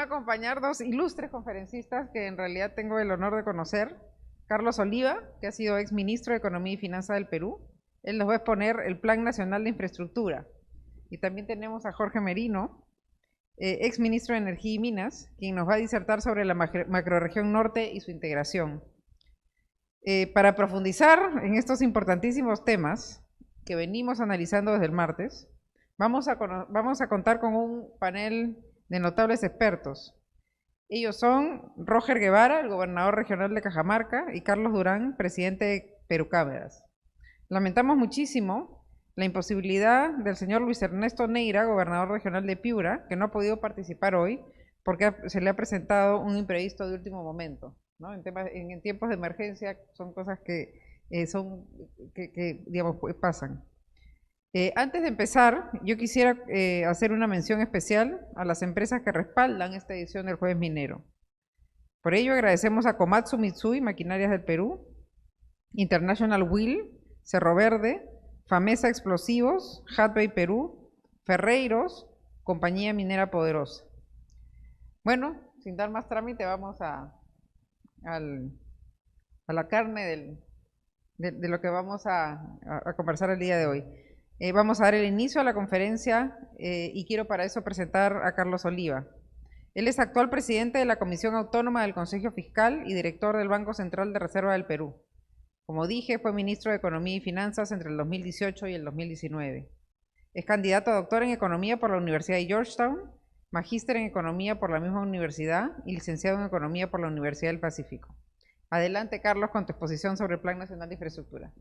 acompañar dos ilustres conferencistas que en realidad tengo el honor de conocer. Carlos Oliva, que ha sido ex ministro de Economía y Finanzas del Perú. Él nos va a exponer el Plan Nacional de Infraestructura. Y también tenemos a Jorge Merino, ex ministro de Energía y Minas, quien nos va a disertar sobre la macrorregión norte y su integración. Para profundizar en estos importantísimos temas que venimos analizando desde el martes, vamos a contar con un panel de notables expertos. Ellos son Roger Guevara, el gobernador regional de Cajamarca, y Carlos Durán, presidente de Perucámaras. Lamentamos muchísimo la imposibilidad del señor Luis Ernesto Neira, gobernador regional de Piura, que no ha podido participar hoy porque se le ha presentado un imprevisto de último momento, ¿no? En tiempos de emergencia son cosas que digamos, pasan. Antes de empezar, yo quisiera hacer una mención especial a las empresas que respaldan esta edición del Jueves Minero. Por ello agradecemos a Komatsu Mitsui, Maquinarias del Perú, International Wheel, Cerro Verde, Famesa Explosivos, Hatbay Perú, Ferreiros, Compañía Minera Poderosa. Bueno, sin dar más trámite, vamos a la carne de lo que vamos a conversar el día de hoy. Vamos a dar el inicio a la conferencia y quiero para eso presentar a Carlos Oliva. Él es actual presidente de la Comisión Autónoma del Consejo Fiscal y director del Banco Central de Reserva del Perú. Como dije, fue ministro de Economía y Finanzas entre el 2018 y el 2019. Es candidato a doctor en Economía por la Universidad de Georgetown, magíster en Economía por la misma universidad y licenciado en Economía por la Universidad del Pacífico. Adelante, Carlos, con tu exposición sobre el Plan Nacional de Infraestructura.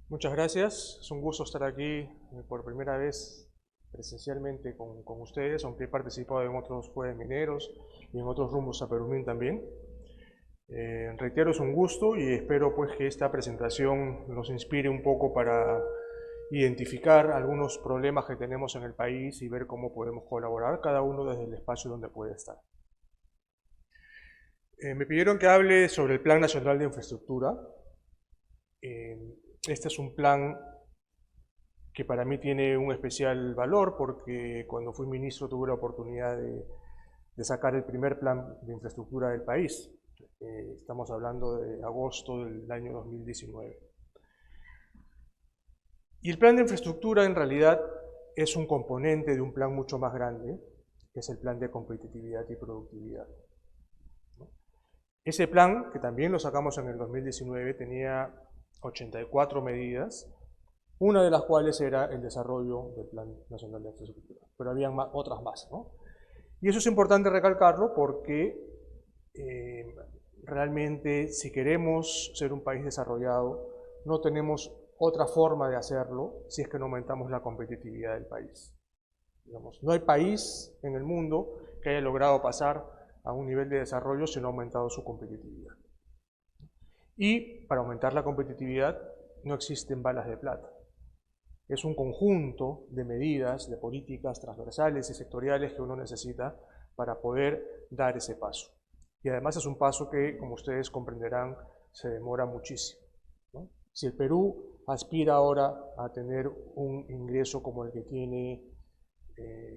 Muchas gracias, es un gusto estar aquí por primera vez presencialmente con ustedes, aunque he participado en otros Jueves Mineros y en otros rumbos a Perumín también. Reitero, es un gusto y espero pues que esta presentación nos inspire un poco para identificar algunos problemas que tenemos en el país y ver cómo podemos colaborar, cada uno desde el espacio donde puede estar. Me pidieron que hable sobre el Plan Nacional de Infraestructura. Este es un plan que para mí tiene un especial valor porque cuando fui ministro tuve la oportunidad de sacar el primer plan de infraestructura del país. Estamos hablando de agosto del año 2019. Y el plan de infraestructura en realidad es un componente de un plan mucho más grande, que es el plan de competitividad y productividad. Ese plan, que también lo sacamos en el 2019, tenía 84 medidas, una de las cuales era el desarrollo del Plan Nacional de Infraestructura, pero había otras más, ¿no? Y eso es importante recalcarlo porque realmente si queremos ser un país desarrollado, no tenemos otra forma de hacerlo si es que no aumentamos la competitividad del país. Digamos, no hay país en el mundo que haya logrado pasar a un nivel de desarrollo si no ha aumentado su competitividad. Y para aumentar la competitividad no existen balas de plata. Es un conjunto de medidas, de políticas transversales y sectoriales que uno necesita para poder dar ese paso. Y además es un paso que, como ustedes comprenderán, se demora muchísimo, ¿no? Si el Perú aspira ahora a tener un ingreso como el que tiene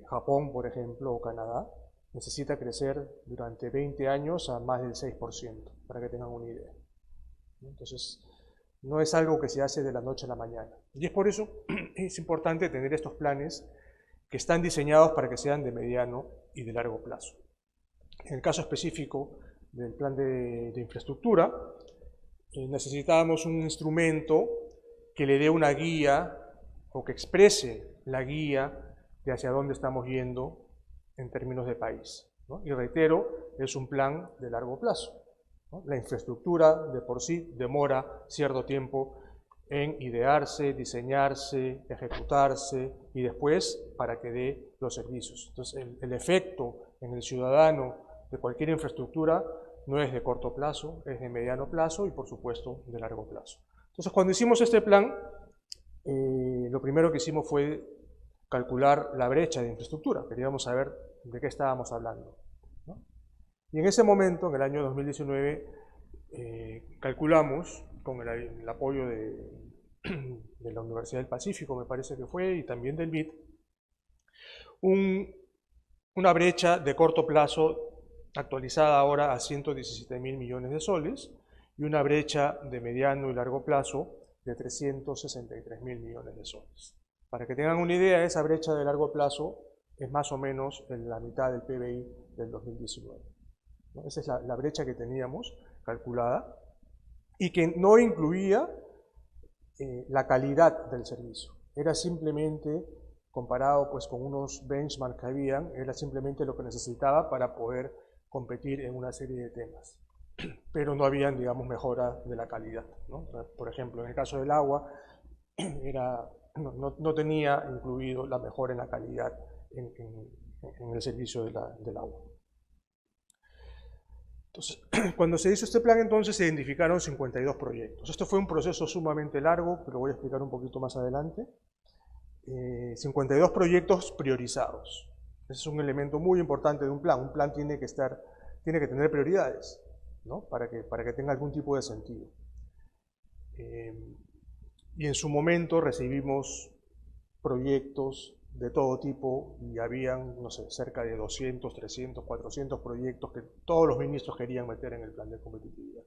Japón, por ejemplo, o Canadá, necesita crecer durante 20 años a más del 6%, para que tengan una idea. Entonces, no es algo que se hace de la noche a la mañana. Y es por eso es importante tener estos planes que están diseñados para que sean de mediano y de largo plazo. En el caso específico del plan de infraestructura, necesitábamos un instrumento que le dé una guía o que exprese la guía de hacia dónde estamos yendo en términos de país, ¿no? Y reitero, es un plan de largo plazo, ¿no? La infraestructura de por sí demora cierto tiempo en idearse, diseñarse, ejecutarse y después para que dé los servicios. Entonces, el efecto en el ciudadano de cualquier infraestructura no es de corto plazo, es de mediano plazo y por supuesto de largo plazo. Entonces, cuando hicimos este plan, lo primero que hicimos fue calcular la brecha de infraestructura. Queríamos saber de qué estábamos hablando, ¿no? Y en ese momento, en el año 2019, calculamos, con el apoyo de la Universidad del Pacífico, me parece que fue, y también del BID, una brecha de corto plazo actualizada ahora a 117.000 millones de soles y una brecha de mediano y largo plazo de 363.000 millones de soles. Para que tengan una idea, esa brecha de largo plazo es más o menos en la mitad del PBI del 2019. ¿No? Esa es la brecha que teníamos calculada y que no incluía la calidad del servicio. Era simplemente, comparado pues con unos benchmarks que habían, era simplemente lo que necesitaba para poder competir en una serie de temas. Pero no habían, digamos, mejora de la calidad, ¿no? Por ejemplo, en el caso del agua, no tenía incluido la mejora en la calidad en el servicio del agua. Entonces, cuando se hizo este plan, entonces se identificaron 52 proyectos. Esto fue un proceso sumamente largo, que lo voy a explicar un poquito más adelante. 52 proyectos priorizados. Ese es un elemento muy importante de un plan. Un plan tiene que tener prioridades, ¿no? Para que tenga algún tipo de sentido. Y en su momento recibimos proyectos de todo tipo y habían, no sé, cerca de 200, 300, 400 proyectos que todos los ministros querían meter en el plan de competitividad,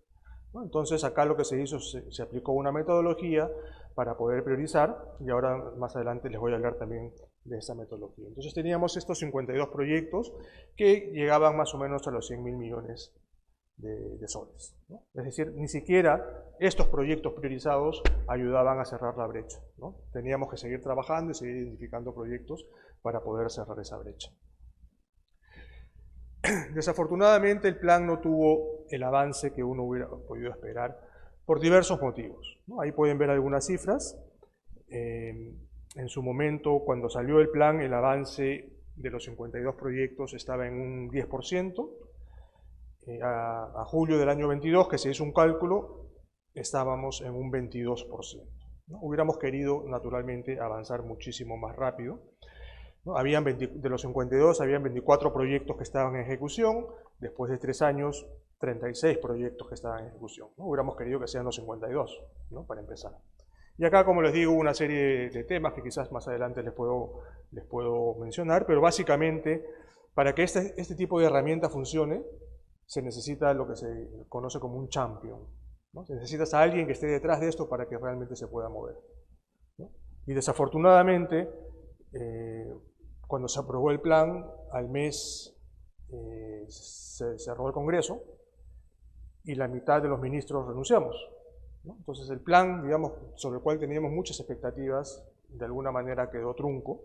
¿no? Entonces acá lo que se hizo, se aplicó una metodología para poder priorizar y ahora más adelante les voy a hablar también de esa metodología. Entonces teníamos estos 52 proyectos que llegaban más o menos a los 100.000 millones de soles, ¿no? Es decir, ni siquiera estos proyectos priorizados ayudaban a cerrar la brecha, ¿no? Teníamos que seguir trabajando y seguir identificando proyectos para poder cerrar esa brecha. Desafortunadamente el plan no tuvo el avance que uno hubiera podido esperar por diversos motivos, ¿no? Ahí pueden ver algunas cifras. En su momento, cuando salió el plan, el avance de los 52 proyectos estaba en un 10%. A julio del año 22, que se hizo un cálculo, estábamos en un 22%, ¿no? Hubiéramos querido, naturalmente, avanzar muchísimo más rápido, ¿no? De los 52, habían 24 proyectos que estaban en ejecución, después de 3 años, 36 proyectos que estaban en ejecución, ¿no? Hubiéramos querido que sean los 52, ¿no? Para empezar. Y acá, como les digo, una serie de temas que quizás más adelante les puedo mencionar, pero básicamente, para que este tipo de herramienta funcione, se necesita lo que se conoce como un champion, ¿no? Se necesita a alguien que esté detrás de esto para que realmente se pueda mover, ¿no? Y desafortunadamente, cuando se aprobó el plan, al mes se cerró el Congreso y la mitad de los ministros renunciamos, ¿no? Entonces el plan, digamos, sobre el cual teníamos muchas expectativas, de alguna manera quedó trunco.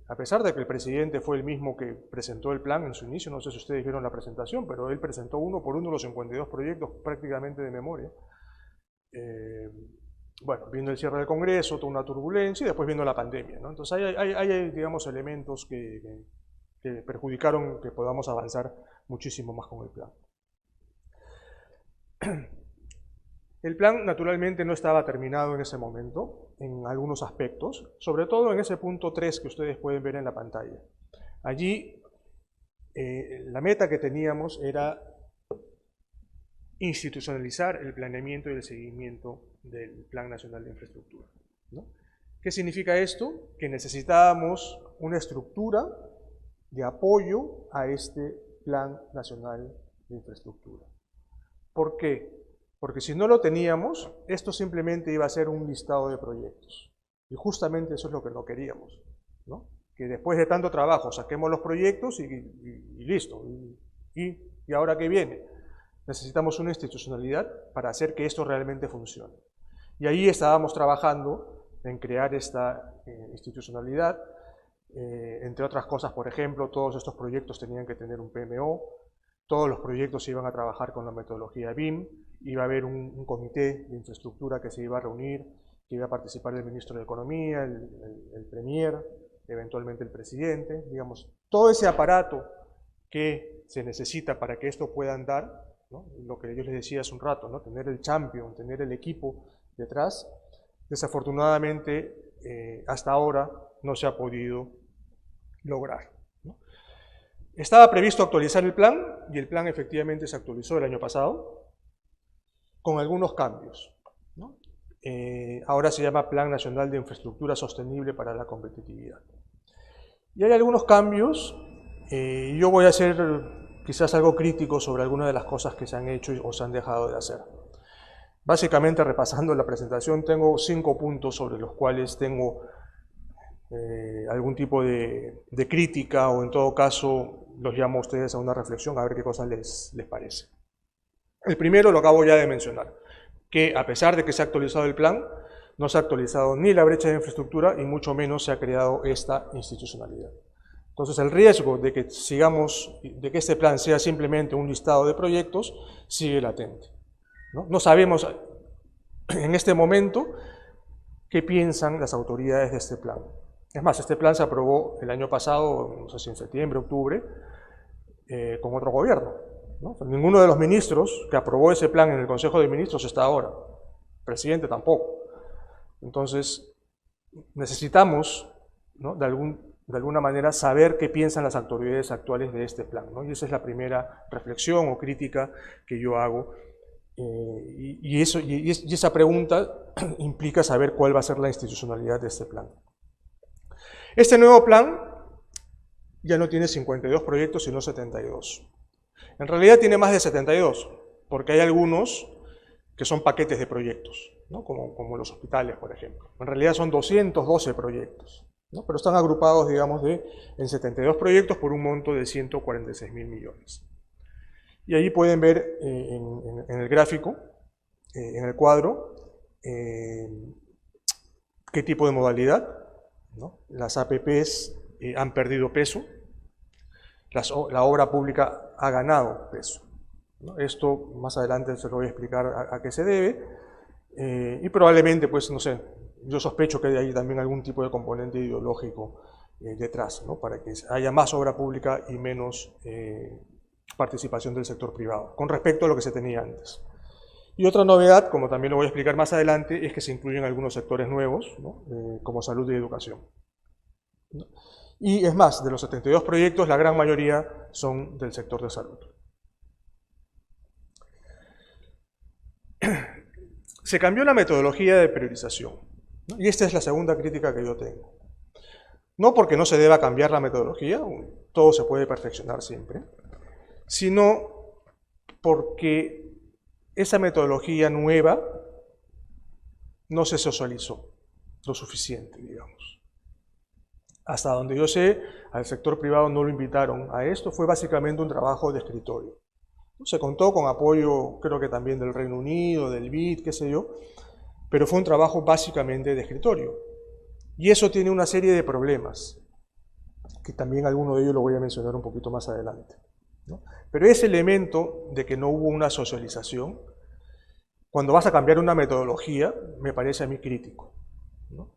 A pesar de que el presidente fue el mismo que presentó el plan en su inicio, no sé si ustedes vieron la presentación, pero él presentó uno por uno los 52 proyectos prácticamente de memoria. Bueno, viendo el cierre del Congreso, toda una turbulencia y después viendo la pandemia, ¿no? Entonces hay digamos, elementos que perjudicaron que podamos avanzar muchísimo más con el plan. El plan, naturalmente, no estaba terminado en ese momento, en algunos aspectos, sobre todo en ese punto 3 que ustedes pueden ver en la pantalla. Allí, la meta que teníamos era institucionalizar el planeamiento y el seguimiento del Plan Nacional de Infraestructura, ¿no? ¿Qué significa esto? Que necesitábamos una estructura de apoyo a este Plan Nacional de Infraestructura. ¿Por qué? Porque si no lo teníamos, esto simplemente iba a ser un listado de proyectos. Y justamente eso es lo que no queríamos, ¿no? Que después de tanto trabajo saquemos los proyectos y listo. ¿Y ahora qué viene? Necesitamos una institucionalidad para hacer que esto realmente funcione. Y ahí estábamos trabajando en crear esta institucionalidad. Entre otras cosas, por ejemplo, todos estos proyectos tenían que tener un PMO. Todos los proyectos se iban a trabajar con la metodología BIM, iba a haber un comité de infraestructura que se iba a reunir, que iba a participar el ministro de Economía, el premier, eventualmente el presidente, digamos, todo ese aparato que se necesita para que esto pueda andar, ¿no? Lo que yo les decía hace un rato, ¿no? Tener el champion, tener el equipo detrás, desafortunadamente hasta ahora no se ha podido lograr. Estaba previsto actualizar el plan y el plan efectivamente se actualizó el año pasado con algunos cambios, ¿no? ahora se llama Plan Nacional de Infraestructura Sostenible para la Competitividad. Y hay algunos cambios, y yo voy a ser quizás algo crítico sobre algunas de las cosas que se han hecho o se han dejado de hacer. Básicamente, repasando la presentación, tengo 5 puntos sobre los cuales tengo algún tipo de crítica, o en todo caso los llamo a ustedes a una reflexión a ver qué cosas les parece. El primero lo acabo ya de mencionar, que a pesar de que se ha actualizado el plan, no se ha actualizado ni la brecha de infraestructura y mucho menos se ha creado esta institucionalidad. Entonces el riesgo de que de que este plan sea simplemente un listado de proyectos sigue latente. No sabemos en este momento qué piensan las autoridades de este plan. Es más, este plan se aprobó el año pasado, no sé si en septiembre, octubre, con otro gobierno, ¿no? Ninguno de los ministros que aprobó ese plan en el Consejo de Ministros está ahora. El presidente tampoco. Entonces, necesitamos, ¿no?, de alguna manera saber qué piensan las autoridades actuales de este plan, ¿no? Y esa es la primera reflexión o crítica que yo hago. Y esa pregunta implica saber cuál va a ser la institucionalidad de este plan. Este nuevo plan ya no tiene 52 proyectos, sino 72. En realidad tiene más de 72, porque hay algunos que son paquetes de proyectos, ¿no?, como los hospitales, por ejemplo. En realidad son 212 proyectos, ¿no?, pero están agrupados, digamos, en 72 proyectos por un monto de 146.000 millones. Y ahí pueden ver en el gráfico, en el cuadro, qué tipo de modalidad, ¿no? Las APPs han perdido peso, la obra pública ha ganado peso, ¿no? Esto más adelante se lo voy a explicar a qué se debe, y probablemente, pues, no sé, yo sospecho que hay ahí también algún tipo de componente ideológico detrás, ¿no?, para que haya más obra pública y menos participación del sector privado, con respecto a lo que se tenía antes. Y otra novedad, como también lo voy a explicar más adelante, es que se incluyen algunos sectores nuevos, ¿no?, como salud y educación, ¿no? Y es más, de los 72 proyectos, la gran mayoría son del sector de salud. Se cambió la metodología de priorización, ¿no? Y esta es la segunda crítica que yo tengo. No porque no se deba cambiar la metodología, todo se puede perfeccionar siempre, sino porque esa metodología nueva no se socializó lo suficiente, digamos. Hasta donde yo sé, al sector privado no lo invitaron a esto, fue básicamente un trabajo de escritorio. Se contó con apoyo, creo que también del Reino Unido, del BID, qué sé yo, pero fue un trabajo básicamente de escritorio. Y eso tiene una serie de problemas, que también alguno de ellos lo voy a mencionar un poquito más adelante, ¿no? Pero ese elemento de que no hubo una socialización, cuando vas a cambiar una metodología, me parece a mí crítico, ¿no?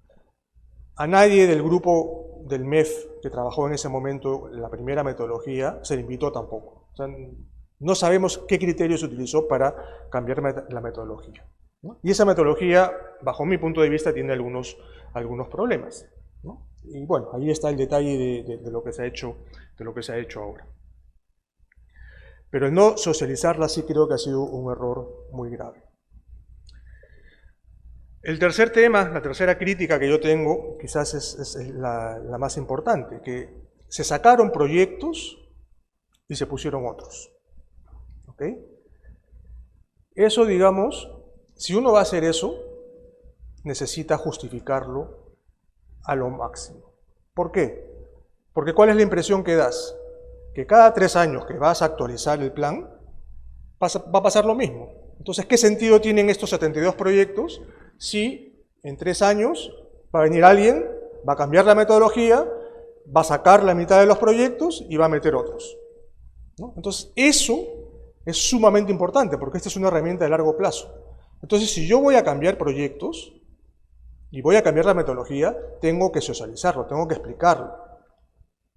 A nadie del grupo del MEF que trabajó en ese momento en la primera metodología se le invitó tampoco. O sea, no sabemos qué criterio se utilizó para cambiar la metodología, ¿no? Y esa metodología, bajo mi punto de vista, tiene algunos problemas, ¿no? Y bueno, ahí está el detalle de lo que se ha hecho ahora. Pero el no socializarla sí creo que ha sido un error muy grave. El tercer tema, la tercera crítica que yo tengo, quizás es la más importante, que se sacaron proyectos y se pusieron otros. ¿Ok? Eso, digamos, si uno va a hacer eso, necesita justificarlo a lo máximo. ¿Por qué? Porque ¿cuál es la impresión que das? Que cada 3 años que vas a actualizar el plan, va a pasar lo mismo. Entonces, ¿qué sentido tienen estos 72 proyectos si en 3 años va a venir alguien, va a cambiar la metodología, va a sacar la mitad de los proyectos y va a meter otros, ¿no? Entonces, eso es sumamente importante porque esta es una herramienta de largo plazo. Entonces, si yo voy a cambiar proyectos y voy a cambiar la metodología, tengo que socializarlo, tengo que explicarlo,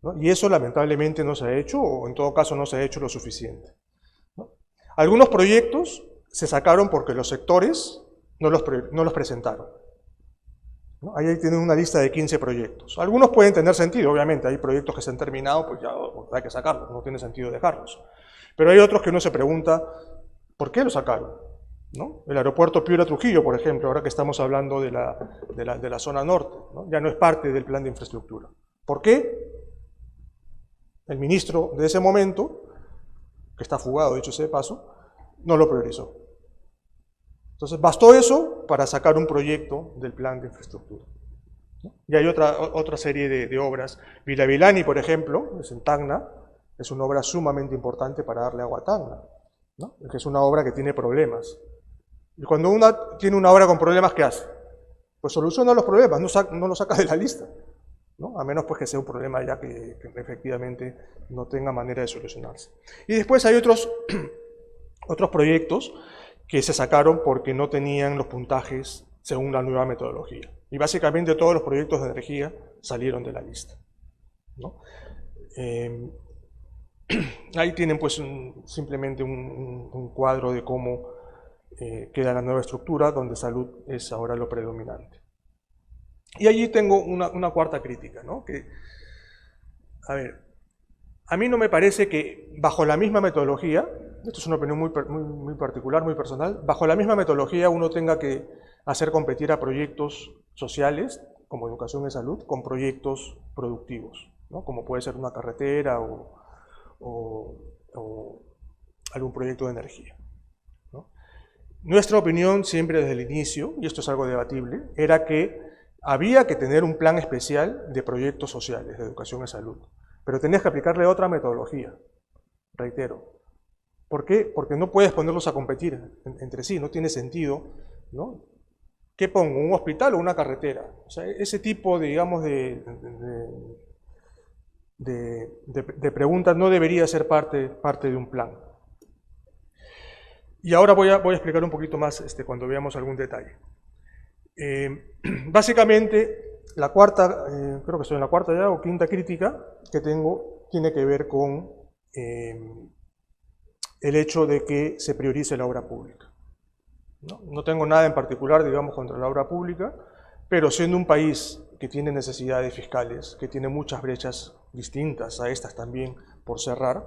¿no? Y eso lamentablemente no se ha hecho, o en todo caso no se ha hecho lo suficiente, ¿no? Algunos proyectos se sacaron porque los sectores no los presentaron, ¿no? Ahí tienen una lista de 15 proyectos. Algunos pueden tener sentido, obviamente, hay proyectos que se han terminado, pues ya hay que sacarlos, no tiene sentido dejarlos. Pero hay otros que uno se pregunta, ¿por qué los sacaron? ¿no? El aeropuerto Piura-Trujillo, por ejemplo, ahora que estamos hablando de la zona norte, ¿no? Ya no es parte del plan de infraestructura. ¿Por qué? El ministro de ese momento, que está fugado, dicho sea de paso, no lo priorizó. Entonces, bastó eso para sacar un proyecto del plan de infraestructura, ¿no? Y hay otra serie de obras. Villavilani, por ejemplo, es en Tacna, es una obra sumamente importante para darle agua a Tacna, ¿no? Que es una obra que tiene problemas. Y cuando uno tiene una obra con problemas, ¿qué hace? Pues soluciona los problemas, no los saca de la lista, ¿no? A menos pues que sea un problema ya que efectivamente no tenga manera de solucionarse. Y después hay otros proyectos que se sacaron porque no tenían los puntajes según la nueva metodología. Y básicamente todos los proyectos de energía salieron de la lista, ¿no? Ahí tienen pues simplemente un cuadro de cómo queda la nueva estructura, donde salud es ahora lo predominante. Y allí tengo una cuarta crítica, ¿no? Que, a ver, a mí no me parece que bajo la misma metodología, esto es una opinión muy particular, muy personal, bajo la misma metodología uno tenga que hacer competir a proyectos sociales, como educación y salud, con proyectos productivos, ¿no? Como puede ser una carretera o algún proyecto de energía, ¿no? Nuestra opinión siempre desde el inicio, y esto es algo debatible, era que había que tener un plan especial de proyectos sociales, de educación y salud, pero tenías que aplicarle otra metodología, reitero. ¿Por qué? Porque no puedes ponerlos a competir entre sí, no tiene sentido, ¿no? ¿Qué pongo? ¿Un hospital o una carretera? O sea, ese tipo, digamos, de preguntas no debería ser parte de un plan. Y ahora voy a explicar un poquito más cuando veamos algún detalle. Básicamente, la cuarta, creo que estoy en la cuarta ya, o quinta crítica que tengo, tiene que ver con el hecho de que se priorice la obra pública. No tengo nada en particular, digamos, contra la obra pública, pero siendo un país que tiene necesidades fiscales, que tiene muchas brechas distintas a estas también por cerrar,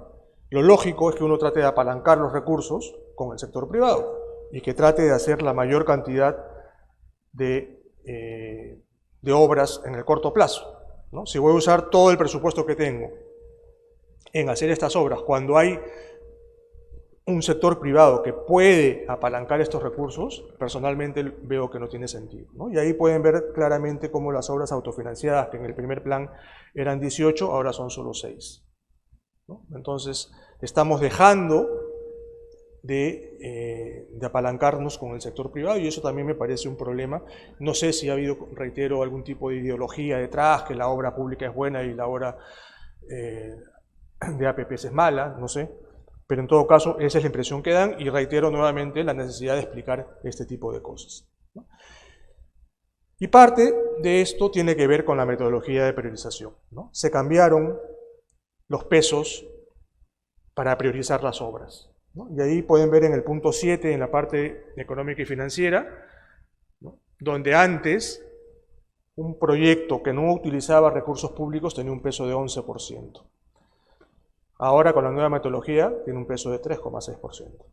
lo lógico es que uno trate de apalancar los recursos con el sector privado y que trate de hacer la mayor cantidad de obras en el corto plazo, ¿no? Si voy a usar todo el presupuesto que tengo en hacer estas obras, cuando hay un sector privado que puede apalancar estos recursos, personalmente veo que no tiene sentido, ¿no? Y ahí pueden ver claramente cómo las obras autofinanciadas, que en el primer plan eran 18, ahora son solo 6, ¿no? Entonces, estamos dejando de apalancarnos con el sector privado y eso también me parece un problema. No sé si ha habido, reitero, algún tipo de ideología detrás, que la obra pública es buena y la obra de APPs es mala, no sé. Pero en todo caso, esa es la impresión que dan y reitero nuevamente la necesidad de explicar este tipo de cosas, ¿no? Y parte de esto tiene que ver con la metodología de priorización, ¿no? Se cambiaron los pesos para priorizar las obras, ¿no? Y ahí pueden ver en el punto 7, en la parte económica y financiera, ¿no? Donde antes un proyecto que no utilizaba recursos públicos tenía un peso de 11%. Ahora, con la nueva metodología, tiene un peso de 3,6%,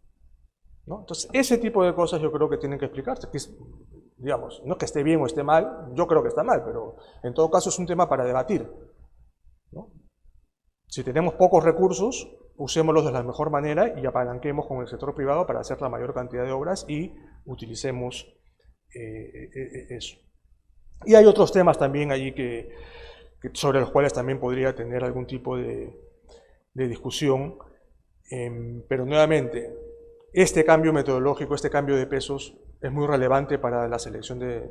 ¿no? Entonces, ese tipo de cosas yo creo que tienen que explicarse. Que digamos, no es que esté bien o esté mal, yo creo que está mal, pero en todo caso es un tema para debatir, ¿no? Si tenemos pocos recursos, usémoslos de la mejor manera y apalanquemos con el sector privado para hacer la mayor cantidad de obras y utilicemos eso. Y hay otros temas también allí sobre los cuales también podría tener algún tipo de discusión, pero nuevamente, este cambio metodológico, este cambio de pesos es muy relevante para la selección de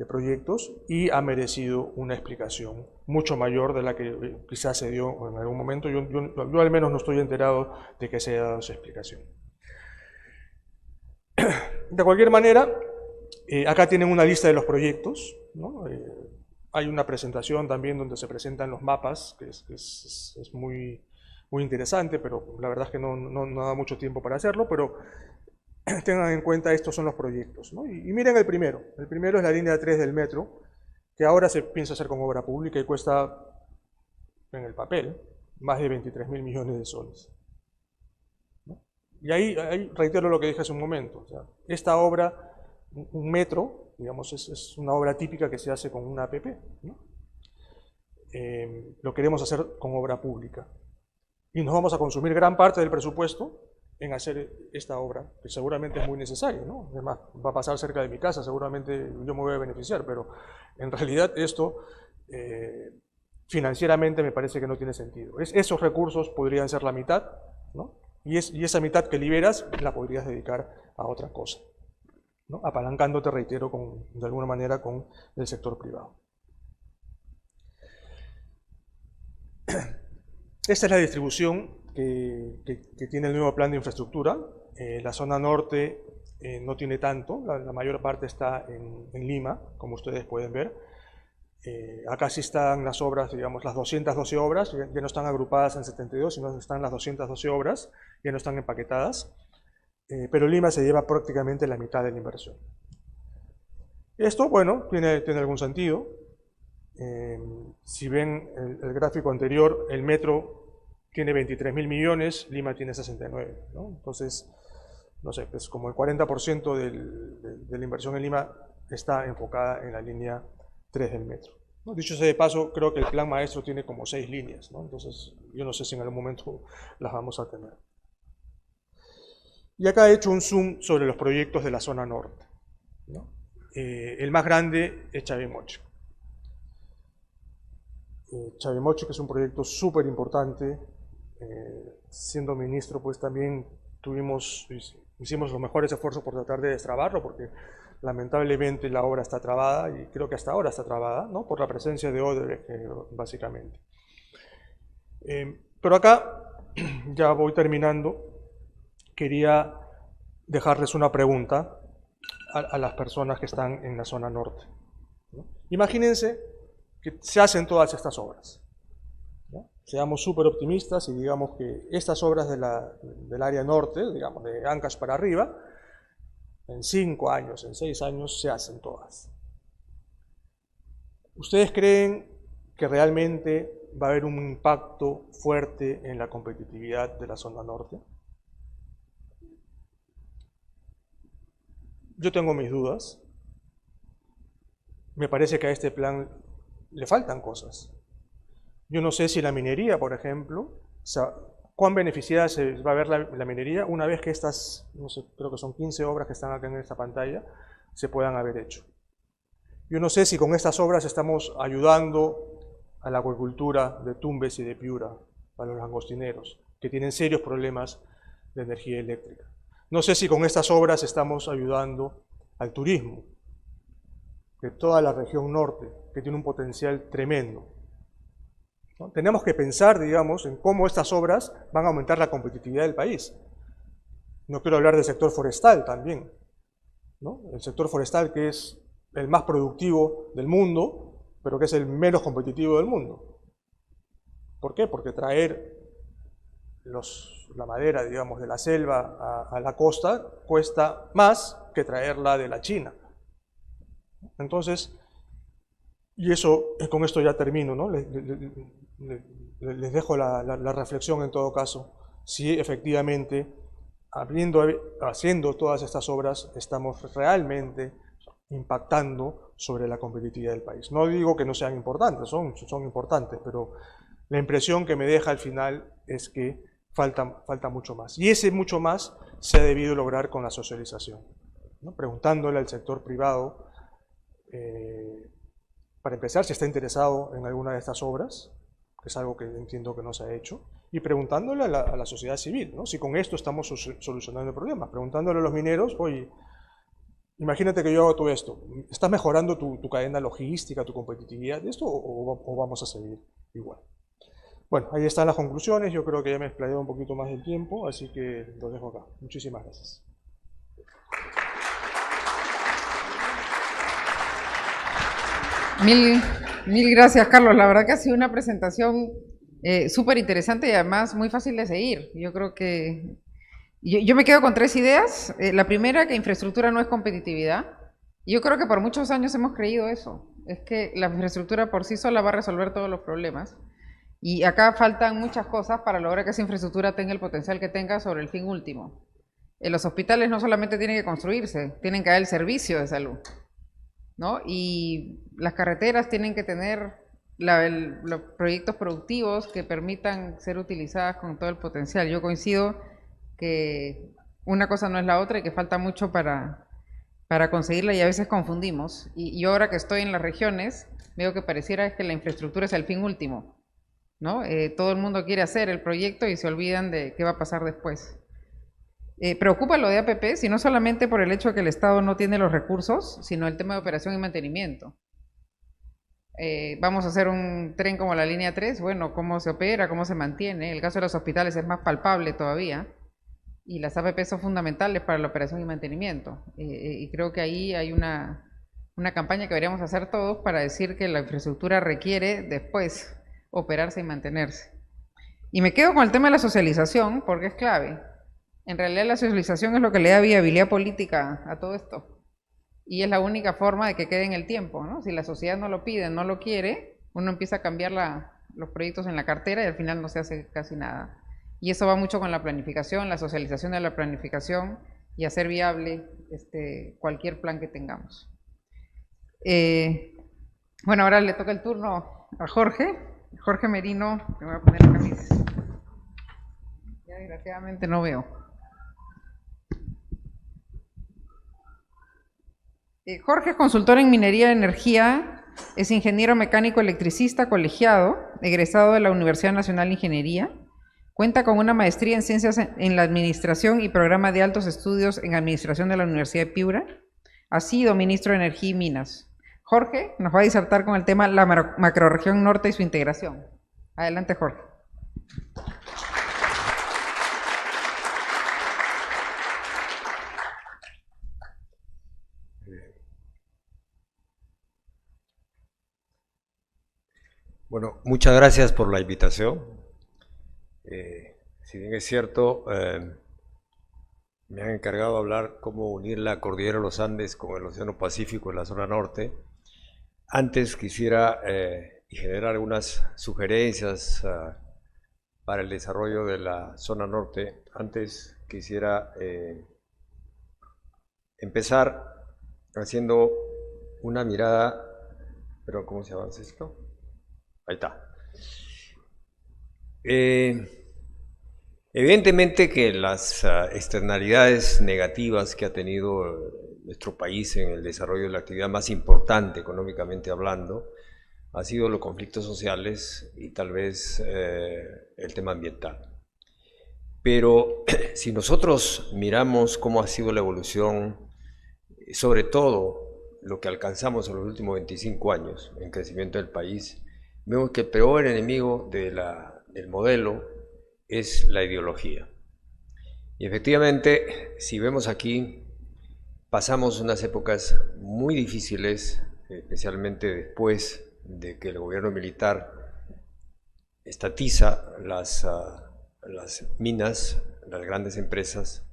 proyectos y ha merecido una explicación mucho mayor de la que quizás se dio en algún momento. Yo al menos no estoy enterado de que se haya dado esa explicación. De cualquier manera, acá tienen una lista de los proyectos, ¿no? Hay una presentación también donde se presentan los mapas, que es muy interesante, pero la verdad es que no da mucho tiempo para hacerlo, pero tengan en cuenta estos son los proyectos, ¿no? Y miren el primero es la línea 3 del metro, que ahora se piensa hacer con obra pública y cuesta, en el papel, más de 23.000 millones de soles, ¿no? Y ahí reitero lo que dije hace un momento. O sea, esta obra, un metro, digamos, es una obra típica que se hace con una APP, ¿no? Lo queremos hacer con obra pública. Y nos vamos a consumir gran parte del presupuesto en hacer esta obra, que seguramente es muy necesaria, ¿no? Además, va a pasar cerca de mi casa, seguramente yo me voy a beneficiar, pero en realidad esto financieramente me parece que no tiene sentido. Esos recursos podrían ser la mitad, ¿no? Y esa mitad que liberas la podrías dedicar a otra cosa, ¿no? Apalancándote, reitero, de alguna manera con el sector privado. Esta es la distribución que tiene el nuevo plan de infraestructura. La zona norte no tiene tanto, la mayor parte está en Lima, como ustedes pueden ver. Acá sí están las obras, digamos, las 212 obras, ya no están agrupadas en 72, sino están las 212 obras, ya no están empaquetadas, pero Lima se lleva prácticamente la mitad de la inversión. Esto, bueno, tiene algún sentido. Si ven el gráfico anterior, el metro tiene 23.000 millones, Lima tiene 69, ¿no? Entonces, no sé, pues como el 40% de la inversión en Lima está enfocada en la línea 3 del metro, ¿no? Dicho sea de paso, creo que el plan maestro tiene como 6 líneas, ¿no? Entonces, yo no sé si en algún momento las vamos a tener. Y acá he hecho un zoom sobre los proyectos de la zona norte, ¿no? El más grande es Chavimoche. Chavimoche, que es un proyecto súper importante. Siendo ministro, pues también hicimos los mejores esfuerzos por tratar de destrabarlo, porque lamentablemente la obra está trabada, y creo que hasta ahora está trabada, ¿no? Por la presencia de Odebrecht, básicamente. Pero acá, ya voy terminando, quería dejarles una pregunta a las personas que están en la zona norte, ¿no? Imagínense que se hacen todas estas obras, ¿no? Seamos súper optimistas y digamos que estas obras del área norte, digamos de Ancash para arriba, en 5 años, en 6 años se hacen todas. ¿Ustedes creen que realmente va a haber un impacto fuerte en la competitividad de la zona norte? Yo tengo mis dudas. Me parece que a este plan le faltan cosas. Yo no sé si la minería, por ejemplo, o sea, cuán beneficiada se va a ver la minería una vez que estas, no sé, creo que son 15 obras que están acá en esta pantalla, se puedan haber hecho. Yo no sé si con estas obras estamos ayudando a la acuicultura de Tumbes y de Piura, a los langostineros, que tienen serios problemas de energía eléctrica. No sé si con estas obras estamos ayudando al turismo de toda la región norte, que tiene un potencial tremendo, ¿no? Tenemos que pensar, digamos, en cómo estas obras van a aumentar la competitividad del país. No quiero hablar del sector forestal también, ¿no? El sector forestal, que es el más productivo del mundo, pero que es el menos competitivo del mundo. ¿Por qué? Porque traer la madera, digamos, de la selva a la costa cuesta más que traerla de la China. Entonces, y eso, con esto ya termino, ¿no? Les dejo la reflexión en todo caso, si efectivamente, haciendo todas estas obras, estamos realmente impactando sobre la competitividad del país. No digo que no sean importantes, son importantes, pero la impresión que me deja al final es que falta mucho más. Y ese mucho más se ha debido lograr con la socialización, ¿no? Preguntándole al sector privado, para empezar, si está interesado en alguna de estas obras, que es algo que entiendo que no se ha hecho, y preguntándole a la sociedad civil, ¿no? Si con esto estamos solucionando el problema, preguntándole a los mineros, oye, imagínate que yo hago todo esto, ¿estás mejorando tu cadena logística, tu competitividad de esto, o vamos a seguir igual? Bueno, ahí están las conclusiones, yo creo que ya me he explayado un poquito más del tiempo, así que los dejo acá. Muchísimas gracias. Mil gracias, Carlos. La verdad que ha sido una presentación súper interesante y además muy fácil de seguir. Yo creo que yo me quedo con 3 ideas. La primera, que infraestructura no es competitividad. Yo creo que por muchos años hemos creído eso. Es que la infraestructura por sí sola va a resolver todos los problemas. Y acá faltan muchas cosas para lograr que esa infraestructura tenga el potencial que tenga sobre el fin último. Los hospitales no solamente tienen que construirse, tienen que dar el servicio de salud, ¿no? Y las carreteras tienen que tener los proyectos productivos que permitan ser utilizadas con todo el potencial. Yo coincido que una cosa no es la otra y que falta mucho para conseguirla y a veces confundimos. Y yo ahora que estoy en las regiones, veo que pareciera que la infraestructura es el fin último, ¿no? Todo el mundo quiere hacer el proyecto y se olvidan de qué va a pasar después. Preocupa lo de APP, y no solamente por el hecho de que el Estado no tiene los recursos, sino el tema de operación y mantenimiento. Vamos a hacer un tren como la línea 3, bueno, cómo se opera, cómo se mantiene. El caso de los hospitales es más palpable todavía, y las APP son fundamentales para la operación y mantenimiento. Y creo que ahí hay una campaña que deberíamos hacer todos para decir que la infraestructura requiere después operarse y mantenerse. Y me quedo con el tema de la socialización, porque es clave. En realidad la socialización es lo que le da viabilidad política a todo esto. Y es la única forma de que quede en el tiempo, ¿no? Si la sociedad no lo pide, no lo quiere, uno empieza a cambiar los proyectos en la cartera y al final no se hace casi nada. Y eso va mucho con la planificación, la socialización de la planificación y hacer viable cualquier plan que tengamos. Bueno, ahora le toca el turno a Jorge Merino, me voy a poner la camisa. Ya desgraciadamente no veo. Jorge es consultor en minería y energía, es ingeniero mecánico electricista colegiado, egresado de la Universidad Nacional de Ingeniería, cuenta con una maestría en ciencias en la administración y programa de altos estudios en administración de la Universidad de Piura, ha sido ministro de Energía y Minas. Jorge nos va a disertar con el tema la macrorregión norte y su integración. Adelante, Jorge. Bueno, muchas gracias por la invitación. Si bien es cierto, me han encargado de hablar cómo unir la cordillera de los Andes con el Océano Pacífico en la zona norte. Antes quisiera generar algunas sugerencias para el desarrollo de la zona norte. Antes quisiera empezar haciendo una mirada, pero ¿cómo se avanza esto? Ahí está. Evidentemente que las externalidades negativas que ha tenido nuestro país en el desarrollo de la actividad más importante económicamente hablando ha sido los conflictos sociales y tal vez el tema ambiental. Pero si nosotros miramos cómo ha sido la evolución, sobre todo lo que alcanzamos en los últimos 25 años en crecimiento del país, vemos que el peor enemigo del modelo es la ideología. Y efectivamente, si vemos aquí, pasamos unas épocas muy difíciles, especialmente después de que el gobierno militar estatiza las minas, las grandes empresas,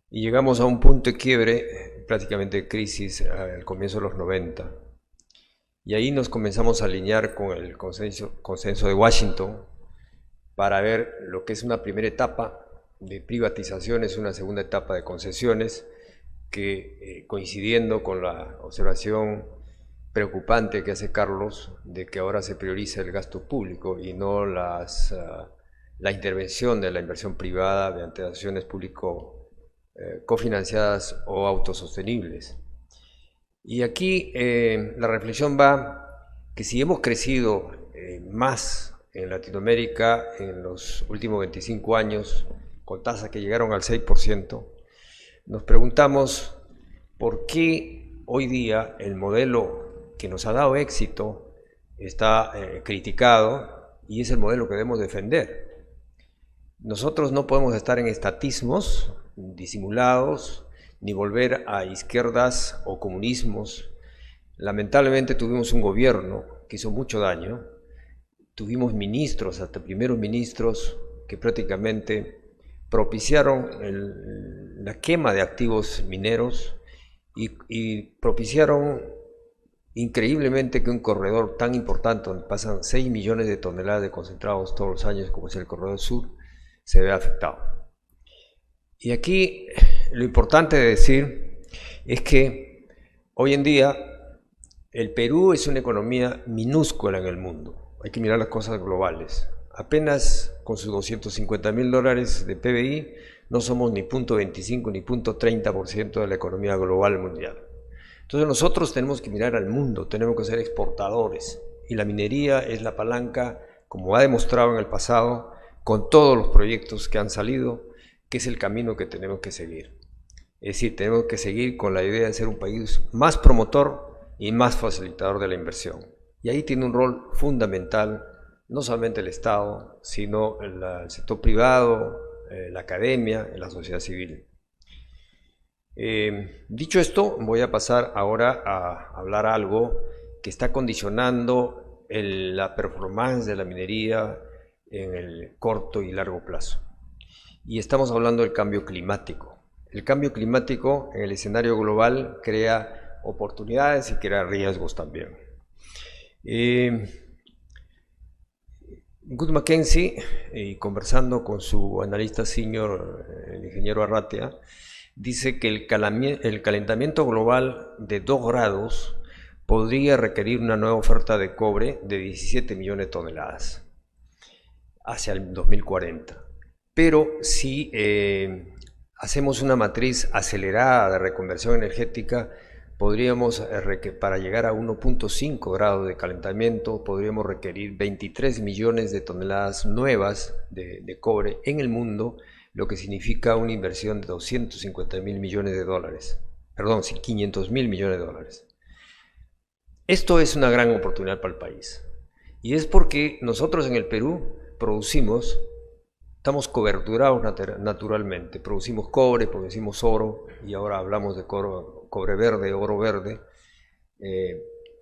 y llegamos a un punto de quiebre, prácticamente de crisis, al comienzo de los 90. Y ahí nos comenzamos a alinear con el consenso de Washington para ver lo que es una primera etapa de privatizaciones, una segunda etapa de concesiones, que coincidiendo con la observación preocupante que hace Carlos de que ahora se prioriza el gasto público y no la intervención de la inversión privada mediante acciones público cofinanciadas o autosostenibles. Y aquí la reflexión va que si hemos crecido más en Latinoamérica en los últimos 25 años, con tasas que llegaron al 6%, nos preguntamos por qué hoy día el modelo que nos ha dado éxito está criticado y es el modelo que debemos defender. Nosotros no podemos estar en estatismos disimulados, ni volver a izquierdas o comunismos. Lamentablemente tuvimos un gobierno que hizo mucho daño, tuvimos ministros, hasta primeros ministros, que prácticamente propiciaron la quema de activos mineros y propiciaron increíblemente que un corredor tan importante, donde pasan 6 millones de toneladas de concentrados todos los años, como es el Corredor Sur, se vea afectado. Y aquí lo importante de decir es que hoy en día el Perú es una economía minúscula en el mundo. Hay que mirar las cosas globales. Apenas con sus $250.000 de PBI no somos ni 0.25 ni 0.30% de la economía global mundial. Entonces nosotros tenemos que mirar al mundo, tenemos que ser exportadores. Y la minería es la palanca, como ha demostrado en el pasado, con todos los proyectos que han salido, que es el camino que tenemos que seguir. Es decir, tenemos que seguir con la idea de ser un país más promotor y más facilitador de la inversión. Y ahí tiene un rol fundamental, no solamente el Estado, sino el sector privado, la academia, la sociedad civil. Dicho esto, voy a pasar ahora a hablar algo que está condicionando la performance de la minería en el corto y largo plazo. Y estamos hablando del cambio climático. El cambio climático en el escenario global crea oportunidades y crea riesgos también. Wood Mackenzie, conversando con su analista senior, el ingeniero Arratia, dice que el calentamiento global de 2 grados podría requerir una nueva oferta de cobre de 17 millones de toneladas hacia el 2040. Pero si hacemos una matriz acelerada de reconversión energética, podríamos, para llegar a 1.5 grados de calentamiento, podríamos requerir 23 millones de toneladas nuevas de cobre en el mundo, lo que significa una inversión de 250.000 millones de dólares. Perdón, 500.000 millones de dólares. Esto es una gran oportunidad para el país. Y es porque nosotros en el Perú producimos, estamos coberturados naturalmente, producimos cobre, producimos oro, y ahora hablamos de cobre verde, oro verde.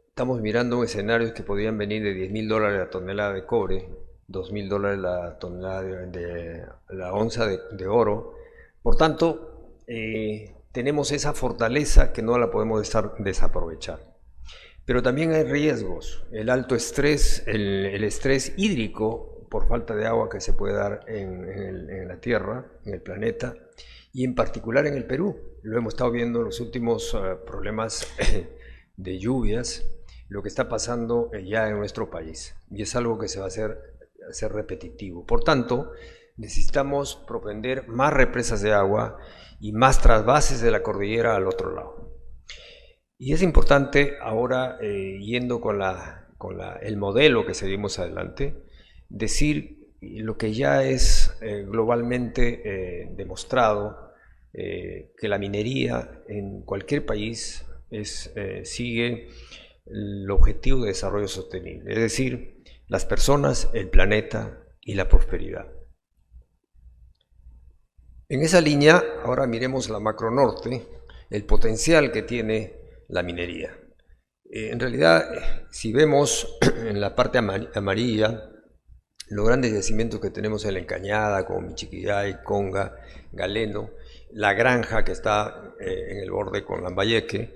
Estamos mirando escenarios que podrían venir de $10.000 la tonelada de cobre, $2.000 la tonelada de la onza de oro. Por tanto, tenemos esa fortaleza que no la podemos desaprovechar. Pero también hay riesgos, el alto estrés, el estrés hídrico por falta de agua que se puede dar en la Tierra, en el planeta, y en particular en el Perú. Lo hemos estado viendo en los últimos problemas de lluvias, lo que está pasando ya en nuestro país, y es algo que se va a hacer repetitivo. Por tanto, necesitamos propender más represas de agua y más trasvases de la cordillera al otro lado. Y es importante ahora, yendo con el modelo que seguimos adelante, decir lo que ya es globalmente demostrado, que la minería en cualquier país sigue el objetivo de desarrollo sostenible, es decir, las personas, el planeta y la prosperidad. En esa línea, ahora miremos la macro norte, el potencial que tiene la minería. En realidad, si vemos en la parte amarilla, los grandes yacimientos que tenemos en la Encañada, como Michiquillay, Conga, Galeno, la granja que está en el borde con Lambayeque,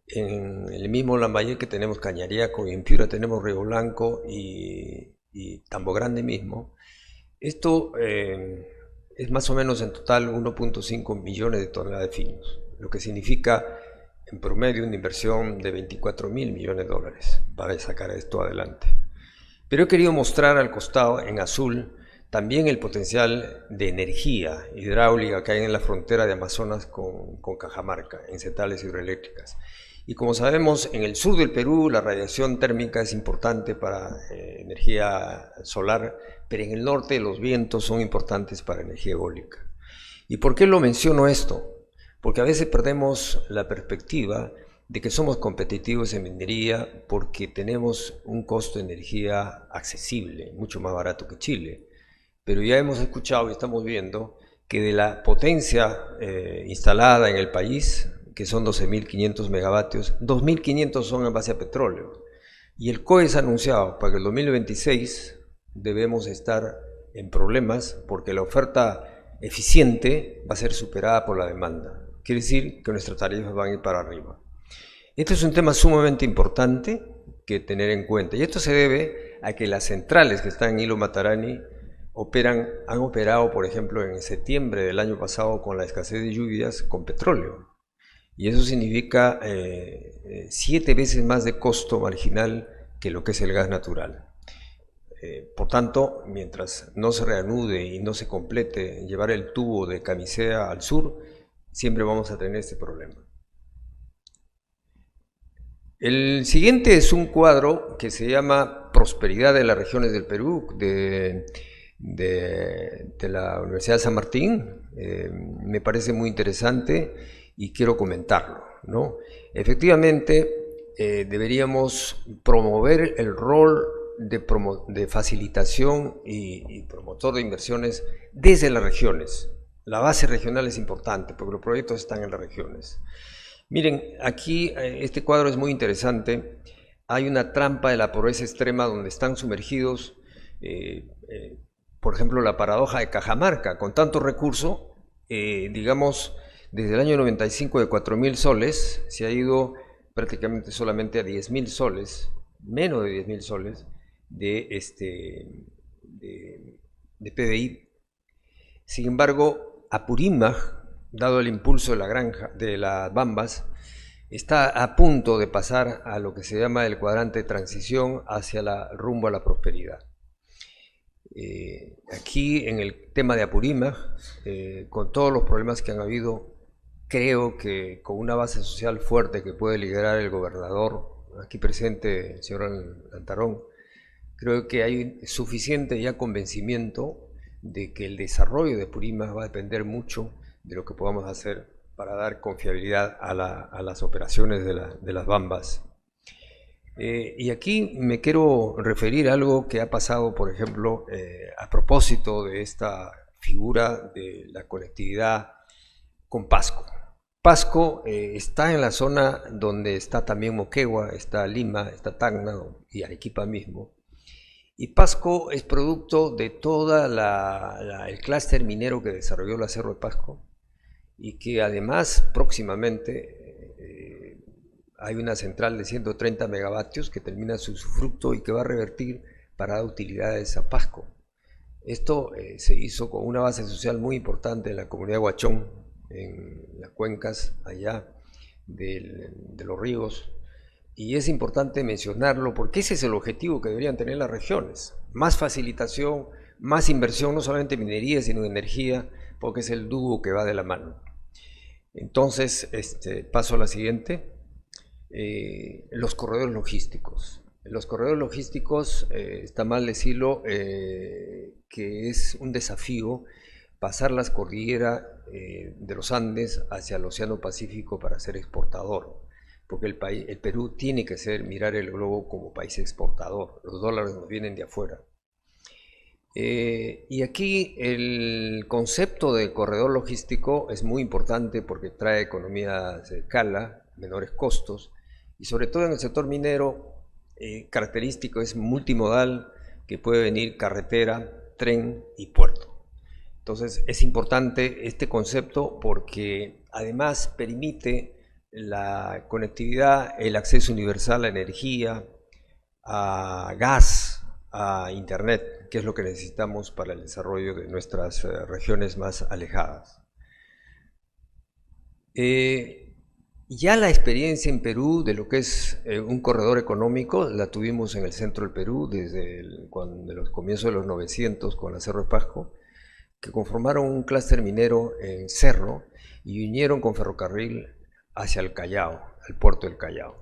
en el mismo Lambayeque tenemos Cañariaco y en Piura tenemos Río Blanco y Tambo Grande mismo. Esto es más o menos en total 1.5 millones de toneladas de finos, lo que significa en promedio una inversión de 24.000 millones de dólares para sacar esto adelante. Pero he querido mostrar al costado, en azul, también el potencial de energía hidráulica que hay en la frontera de Amazonas con Cajamarca, en centrales hidroeléctricas. Y como sabemos, en el sur del Perú la radiación térmica es importante para energía solar, pero en el norte los vientos son importantes para energía eólica. ¿Y por qué lo menciono esto? Porque a veces perdemos la perspectiva de que somos competitivos en minería porque tenemos un costo de energía accesible, mucho más barato que Chile. Pero ya hemos escuchado y estamos viendo que de la potencia instalada en el país, que son 12.500 megavatios, 2.500 son en base a petróleo. Y el COES ha anunciado para que el 2026 debemos estar en problemas porque la oferta eficiente va a ser superada por la demanda. Quiere decir que nuestras tarifas van a ir para arriba. Este es un tema sumamente importante que tener en cuenta. Y esto se debe a que las centrales que están en Hilo Matarani han operado, por ejemplo, en septiembre del año pasado con la escasez de lluvias con petróleo. Y eso significa 7 veces más de costo marginal que lo que es el gas natural. Por tanto, mientras no se reanude y no se complete llevar el tubo de Camisea al sur, siempre vamos a tener este problema. El siguiente es un cuadro que se llama Prosperidad de las regiones del Perú, de la Universidad de San Martín. Me parece muy interesante y quiero comentarlo, ¿no? Efectivamente, deberíamos promover el rol de facilitación y promotor de inversiones desde las regiones. La base regional es importante porque los proyectos están en las regiones. Miren, aquí este cuadro es muy interesante. Hay una trampa de la pobreza extrema donde están sumergidos, por ejemplo, la paradoja de Cajamarca. Con tanto recurso, digamos, desde el año 95 de 4.000 soles, se ha ido prácticamente solamente a 10.000 soles, menos de 10.000 soles de PBI. Sin embargo, Apurímac, dado el impulso de la granja, de las Bambas, está a punto de pasar a lo que se llama el cuadrante de transición hacia rumbo a la prosperidad. Aquí en el tema de Apurímac, con todos los problemas que han habido, creo que con una base social fuerte que puede liderar el gobernador, aquí presente el señor Lantarón, creo que hay suficiente ya convencimiento de que el desarrollo de Apurímac va a depender mucho de lo que podamos hacer para dar confiabilidad a las operaciones de las Bambas. Y aquí me quiero referir a algo que ha pasado, por ejemplo, a propósito de esta figura de la conectividad con Pasco. Pasco está en la zona donde está también Moquegua, está Lima, está Tacna y Arequipa mismo. Y Pasco es producto de todo el clúster minero que desarrolló la Cerro de Pasco, y que además próximamente hay una central de 130 megavatios que termina su usufructo y que va a revertir para dar utilidades a Pasco. Esto se hizo con una base social muy importante en la comunidad de Huachón, en las cuencas allá de los ríos, y es importante mencionarlo porque ese es el objetivo que deberían tener las regiones: más facilitación, más inversión, no solamente en minería sino en energía, porque es el dúo que va de la mano. Entonces, paso a la siguiente. Los corredores logísticos. Los corredores logísticos, está mal decirlo, que es un desafío pasar las cordilleras de los Andes hacia el Océano Pacífico para ser exportador, porque el Perú tiene que mirar el globo como país exportador. Los dólares nos vienen de afuera. Y aquí el concepto de corredor logístico es muy importante porque trae economías de escala, menores costos, y sobre todo en el sector minero, característico es multimodal, que puede venir carretera, tren y puerto. Entonces es importante este concepto porque además permite la conectividad, el acceso universal a energía, a gas, a internet, que es lo que necesitamos para el desarrollo de nuestras regiones más alejadas. Ya la experiencia en Perú de lo que es un corredor económico la tuvimos en el centro del Perú desde los comienzos de los 900 con la Cerro de Pasco, que conformaron un clúster minero en Cerro y vinieron con ferrocarril hacia el Callao, al puerto del Callao.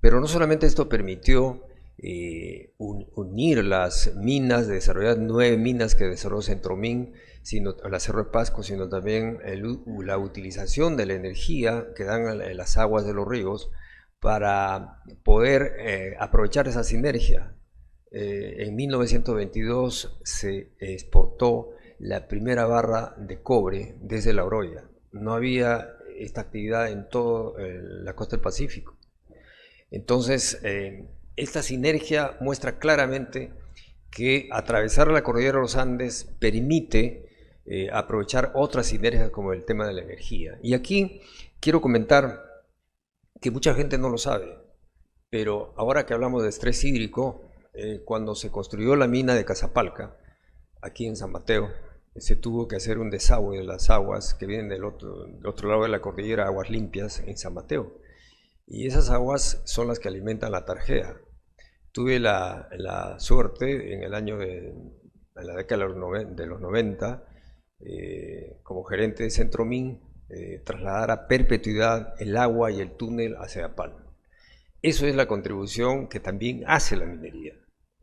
Pero no solamente esto permitió unir las minas, desarrollar 9 minas que desarrolló Centromin, sino la Cerro de Pasco, sino también la utilización de la energía que dan las aguas de los ríos para poder aprovechar esa sinergia. En 1922 se exportó la primera barra de cobre desde La Oroya. No había esta actividad en toda la costa del Pacífico. Entonces, esta sinergia muestra claramente que atravesar la cordillera de los Andes permite aprovechar otras sinergias como el tema de la energía. Y aquí quiero comentar que mucha gente no lo sabe, pero ahora que hablamos de estrés hídrico, cuando se construyó la mina de Cazapalca, aquí en San Mateo, se tuvo que hacer un desagüe de las aguas que vienen del otro lado de la cordillera, aguas limpias en San Mateo. Y esas aguas son las que alimentan la Tarjea. Tuve la suerte en la década de los 90, como gerente de Centromin, trasladar a perpetuidad el agua y el túnel hacia Apal. Eso es la contribución que también hace la minería.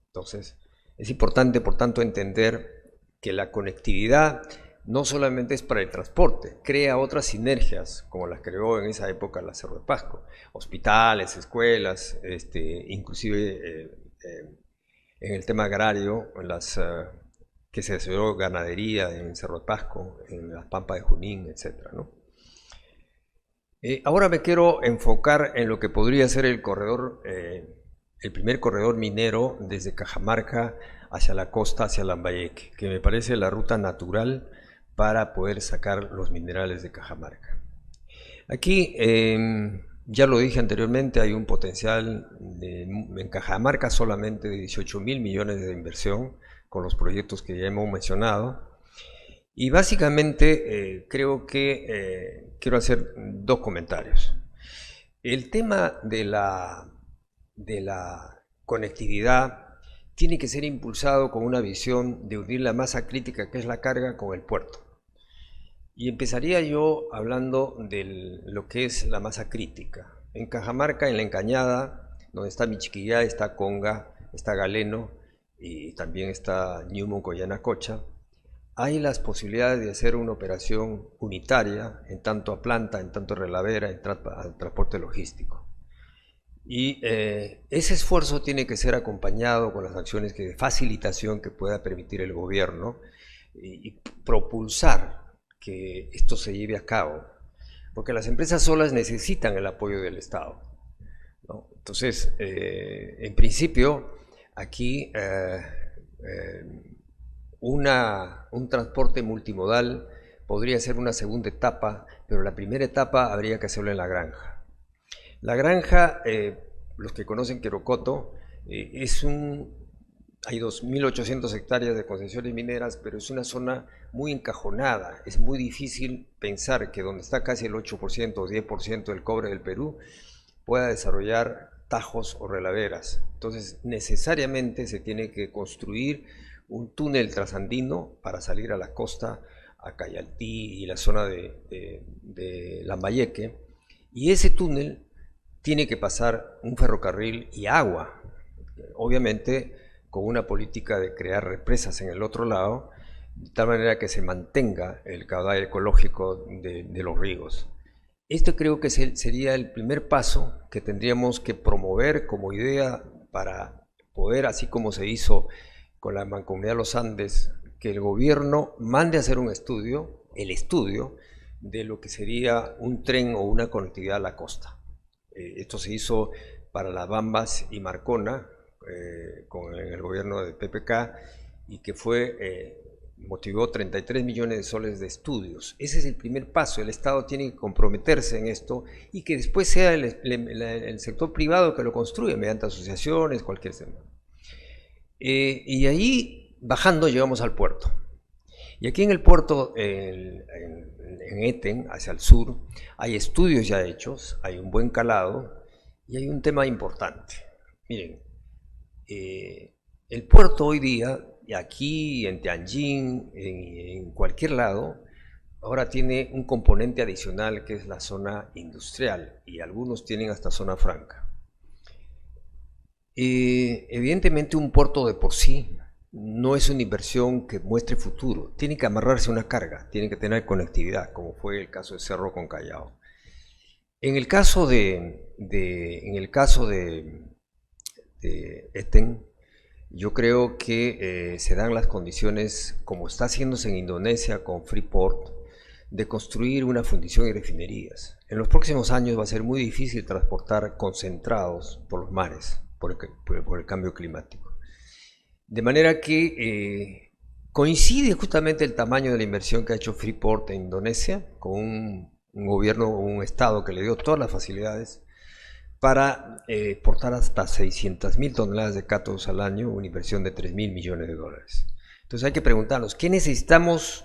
Entonces, es importante, por tanto, entender que la conectividad no solamente es para el transporte, crea otras sinergias, como las creó en esa época la Cerro de Pasco, hospitales, escuelas, inclusive en el tema agrario, que se desarrolló ganadería en Cerro de Pasco, en las Pampas de Junín, etc., ¿no? Ahora me quiero enfocar en lo que podría ser el primer corredor minero desde Cajamarca hacia la costa, hacia Lambayeque, que me parece la ruta natural para poder sacar los minerales de Cajamarca. Aquí, ya lo dije anteriormente, hay un potencial en Cajamarca solamente de 18.000 millones de inversión con los proyectos que ya hemos mencionado. Y básicamente creo que quiero hacer dos comentarios. El tema de la conectividad tiene que ser impulsado con una visión de unir la masa crítica, que es la carga, con el puerto. Y empezaría yo hablando de lo que es la masa crítica. En Cajamarca, en la Encañada, donde está Michiquillay, está Conga, está Galeno y también está Ñumo, Yanacocha, hay las posibilidades de hacer una operación unitaria en tanto a planta, en tanto a relavera, en transporte logístico. Y ese esfuerzo tiene que ser acompañado con las acciones de facilitación que pueda permitir el gobierno y propulsar que esto se lleve a cabo, porque las empresas solas necesitan el apoyo del Estado, ¿no? Entonces, en principio, aquí un transporte multimodal podría ser una segunda etapa, pero la primera etapa habría que hacerlo en la granja. La granja, los que conocen Querocoto, hay 2.800 hectáreas de concesiones mineras, pero es una zona muy encajonada. Es muy difícil pensar que donde está casi el 8% o 10% del cobre del Perú pueda desarrollar tajos o relaveras. Entonces, necesariamente se tiene que construir un túnel trasandino para salir a la costa, a Cayaltí y la zona de Lambayeque, y ese túnel tiene que pasar un ferrocarril y agua, obviamente con una política de crear represas en el otro lado, de tal manera que se mantenga el caudal ecológico de los ríos. Esto creo que sería el primer paso que tendríamos que promover como idea para poder, así como se hizo con la Mancomunidad de los Andes, que el gobierno mande a hacer un estudio, el estudio de lo que sería un tren o una conectividad a la costa. Esto se hizo para Las Bambas y Marcona, con el gobierno de PPK, y que motivó 33 millones de soles de estudios. Ese es el primer paso. El Estado tiene que comprometerse en esto y que después sea el sector privado que lo construya mediante asociaciones, cualquier tema. Y ahí, bajando, llegamos al puerto. Y aquí en el puerto, en Eten, hacia el sur, hay estudios ya hechos, hay un buen calado y hay un tema importante. Miren, el puerto hoy día, aquí en Tianjin, en cualquier lado, ahora tiene un componente adicional que es la zona industrial, y algunos tienen hasta zona franca. Evidentemente un puerto de por sí no es una inversión que muestre futuro, tiene que amarrarse una carga, tiene que tener conectividad, como fue el caso de Cerro con Callao. En el caso de Eten, yo creo que se dan las condiciones, como está haciéndose en Indonesia con Freeport, de construir una fundición y refinerías. En los próximos años va a ser muy difícil transportar concentrados por los mares, por el cambio climático. De manera que coincide justamente el tamaño de la inversión que ha hecho Freeport en Indonesia, con un gobierno, un Estado que le dio todas las facilidades para exportar hasta 600.000 toneladas de cátodos al año, una inversión de 3.000 millones de dólares. Entonces hay que preguntarnos, ¿qué necesitamos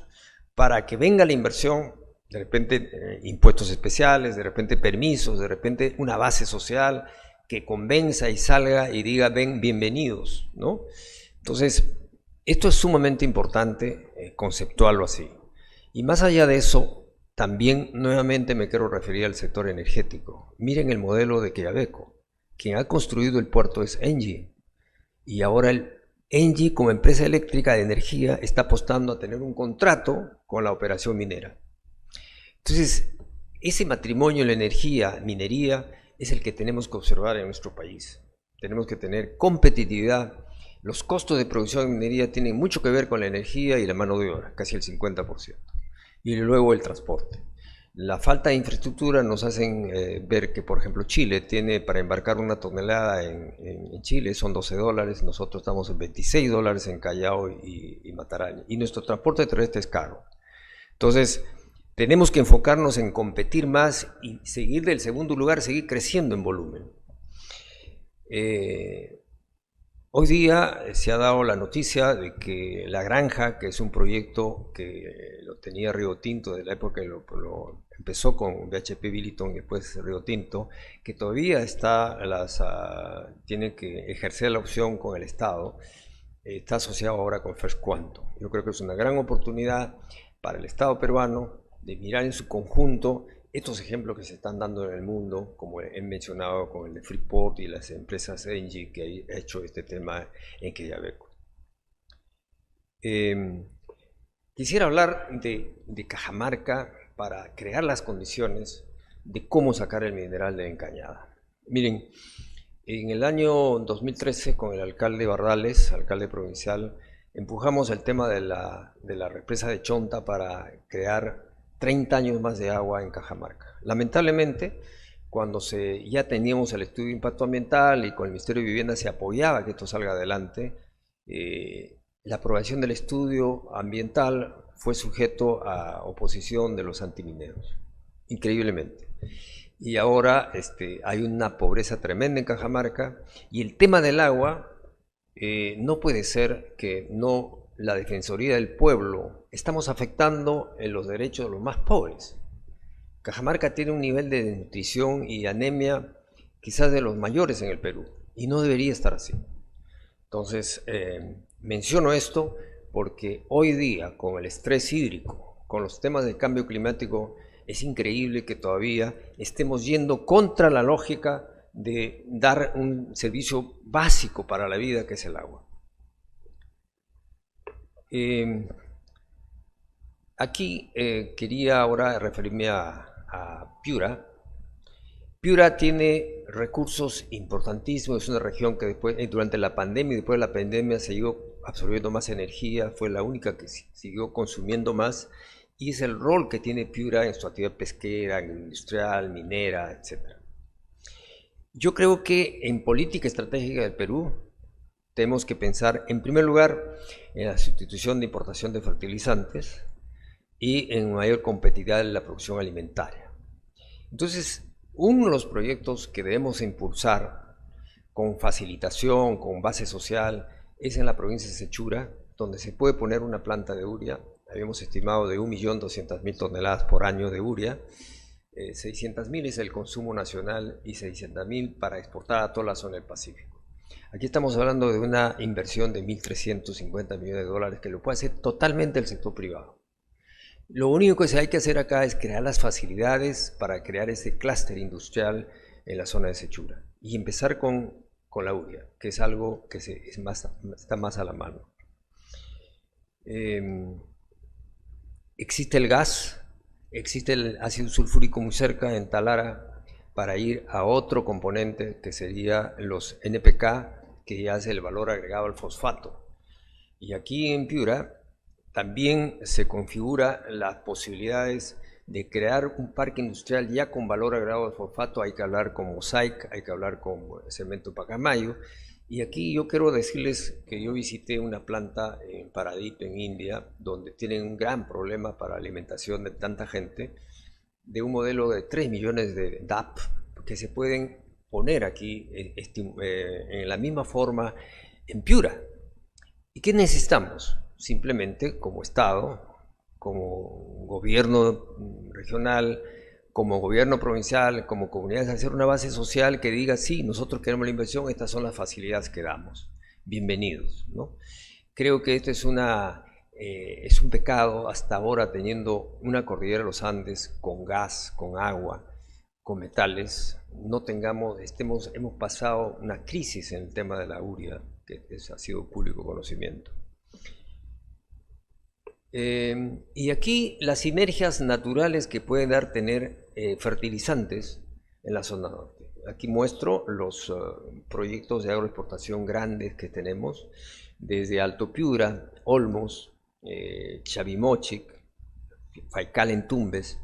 para que venga la inversión? De repente impuestos especiales, de repente permisos, de repente una base social que convenza y salga y diga, ven, bienvenidos, ¿no? Entonces, esto es sumamente importante conceptuarlo así. Y más allá de eso, también nuevamente me quiero referir al sector energético. Miren el modelo de Quellaveco. Quien ha construido el puerto es Engie. Y ahora Engie, como empresa eléctrica de energía, está apostando a tener un contrato con la operación minera. Entonces, ese matrimonio en la energía, minería, es el que tenemos que observar en nuestro país. Tenemos que tener competitividad. Los costos de producción de minería tienen mucho que ver con la energía y la mano de obra, casi el 50%. Y luego el transporte. La falta de infraestructura nos hacen ver que, por ejemplo, Chile tiene para embarcar una tonelada en Chile son $12, nosotros estamos en $26 en Callao y Mataraña. Y nuestro transporte terrestre es caro. Entonces, tenemos que enfocarnos en competir más y seguir del segundo lugar, seguir creciendo en volumen. Hoy día se ha dado la noticia de que La Granja, que es un proyecto que lo tenía Río Tinto de la época que lo empezó con BHP Billiton y después Río Tinto, que todavía está tiene que ejercer la opción con el Estado, está asociado ahora con First Quantum. Yo creo que es una gran oportunidad para el Estado peruano de mirar en su conjunto estos ejemplos que se están dando en el mundo, como he mencionado con el de Freeport y las empresas Engie que ha hecho este tema en Quellaveco. Quisiera hablar de Cajamarca para crear las condiciones de cómo sacar el mineral de Encañada. Miren, en el año 2013 con el alcalde Bardales, alcalde provincial, empujamos el tema de la represa de Chonta para crear 30 años más de agua en Cajamarca. Lamentablemente, cuando ya teníamos el estudio de impacto ambiental y con el Ministerio de Vivienda se apoyaba que esto salga adelante, la aprobación del estudio ambiental fue sujeto a oposición de los antimineros, increíblemente. Y ahora hay una pobreza tremenda en Cajamarca y el tema del agua no puede ser que la Defensoría del Pueblo estamos afectando en los derechos de los más pobres. Cajamarca tiene un nivel de desnutrición y anemia quizás de los mayores en el Perú y no debería estar así. Entonces menciono esto porque hoy día con el estrés hídrico, con los temas del cambio climático, es increíble que todavía estemos yendo contra la lógica de dar un servicio básico para la vida que es el agua. Aquí quería ahora referirme a Piura. Piura tiene recursos importantísimos, es una región que durante la pandemia y después de la pandemia siguió absorbiendo más energía, fue la única que siguió consumiendo más, y es el rol que tiene Piura en su actividad pesquera, industrial, minera, etc. Yo creo que en política estratégica del Perú tenemos que pensar, en primer lugar, en la sustitución de importación de fertilizantes y en mayor competitividad de la producción alimentaria. Entonces, uno de los proyectos que debemos impulsar con facilitación, con base social, es en la provincia de Sechura, donde se puede poner una planta de urea. Habíamos estimado de 1.200.000 toneladas por año de urea. 600.000 es el consumo nacional y 600.000 para exportar a toda la zona del Pacífico. Aquí estamos hablando de una inversión de 1.350 millones de dólares que lo puede hacer totalmente el sector privado. Lo único que hay que hacer acá es crear las facilidades para crear ese clúster industrial en la zona de Sechura y empezar con la urea, que es algo que está más a la mano. Existe el gas, existe el ácido sulfúrico muy cerca en Talara para ir a otro componente que sería los NPK, que ya hace el valor agregado al fosfato. Y aquí en Piura también se configura las posibilidades de crear un parque industrial ya con valor agregado al fosfato. Hay que hablar con Mosaic, hay que hablar con Cemento Pacamayo. Y aquí yo quiero decirles que yo visité una planta en Paradip, en India, donde tienen un gran problema para la alimentación de tanta gente, de un modelo de 3 millones de DAP que se pueden poner aquí en la misma forma en Piura. ¿Y qué necesitamos? simplemente como Estado, como gobierno regional, como gobierno provincial, como comunidades, hacer una base social que diga, sí, nosotros queremos la inversión, estas son las facilidades que damos, bienvenidos, ¿no? Creo que esto es un pecado hasta ahora, teniendo una cordillera de los Andes con gas, con agua, con metales, hemos pasado una crisis en el tema de la urea, que ha sido público conocimiento. Y aquí las sinergias naturales que pueden tener fertilizantes en la zona norte. Aquí muestro los proyectos de agroexportación grandes que tenemos, desde Alto Piura, Olmos, Chavimochic, Faical en Tumbes.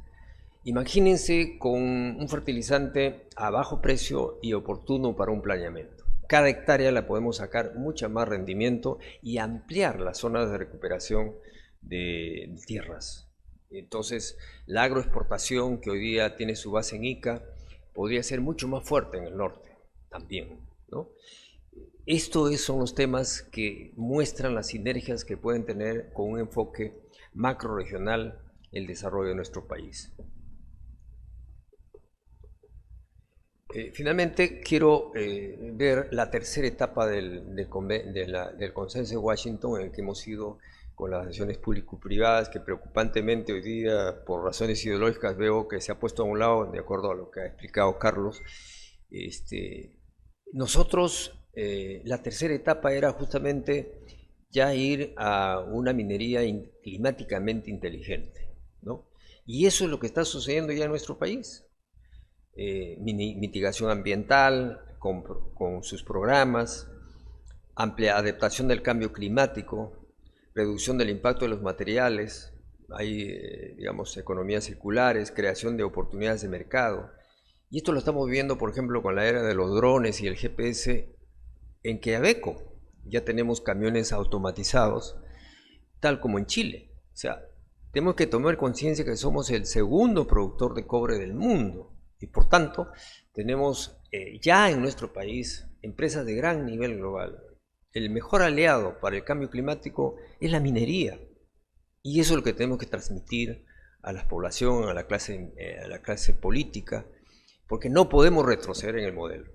Imagínense con un fertilizante a bajo precio y oportuno para un planeamiento. Cada hectárea la podemos sacar mucho más rendimiento y ampliar las zonas de recuperación de tierras. Entonces, la agroexportación, que hoy día tiene su base en Ica, podría ser mucho más fuerte en el norte también, ¿no? Estos son los temas que muestran las sinergias que pueden tener con un enfoque macro-regional el desarrollo de nuestro país. Finalmente, quiero ver la tercera etapa del consenso de Washington, en el que hemos ido con las acciones público-privadas, que preocupantemente hoy día, por razones ideológicas, veo que se ha puesto a un lado, de acuerdo a lo que ha explicado Carlos. Nosotros, la tercera etapa era justamente ya ir a una minería climáticamente inteligente, ¿no? Y eso es lo que está sucediendo ya en nuestro país. Mitigación ambiental con sus programas, amplia adaptación del cambio climático, reducción del impacto de los materiales, hay, digamos, economías circulares, creación de oportunidades de mercado. Y esto lo estamos viendo, por ejemplo, con la era de los drones y el GPS en Quellaveco. Ya tenemos camiones automatizados, tal como en Chile. O sea, tenemos que tomar conciencia que somos el segundo productor de cobre del mundo. Y por tanto, tenemos ya en nuestro país empresas de gran nivel global. El mejor aliado para el cambio climático es la minería. Y eso es lo que tenemos que transmitir a la población, a la clase política, porque no podemos retroceder en el modelo.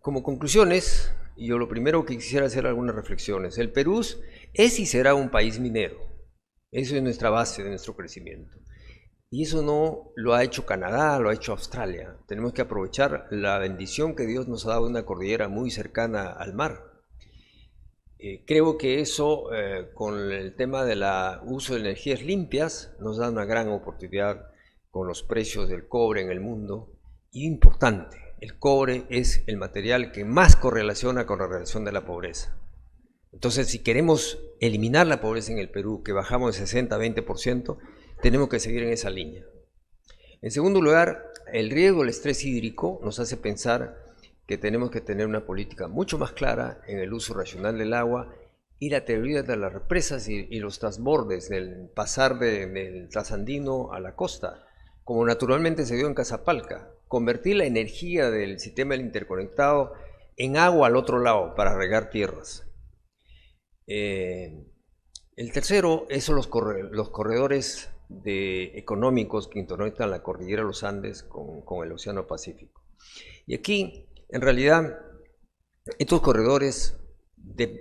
Como conclusiones, yo lo primero que quisiera hacer algunas reflexiones. El Perú es y será un país minero. Eso es nuestra base de nuestro crecimiento. Y eso no lo ha hecho Canadá, lo ha hecho Australia. Tenemos que aprovechar la bendición que Dios nos ha dado de una cordillera muy cercana al mar. Creo que eso, con el tema del uso de energías limpias, nos da una gran oportunidad con los precios del cobre en el mundo. Y importante, el cobre es el material que más correlaciona con la relación de la pobreza. Entonces, si queremos eliminar la pobreza en el Perú, que bajamos de 60 a 20%, tenemos que seguir en esa línea. En segundo lugar, el riesgo del estrés hídrico nos hace pensar que tenemos que tener una política mucho más clara en el uso racional del agua y la teoría de las represas y los transbordes, del pasar del trasandino a la costa, como naturalmente se dio en Casapalca, convertir la energía del sistema interconectado en agua al otro lado para regar tierras. El tercero son los corredores económicos que interconectan la cordillera de los Andes con el Océano Pacífico. Y aquí, en realidad, estos corredores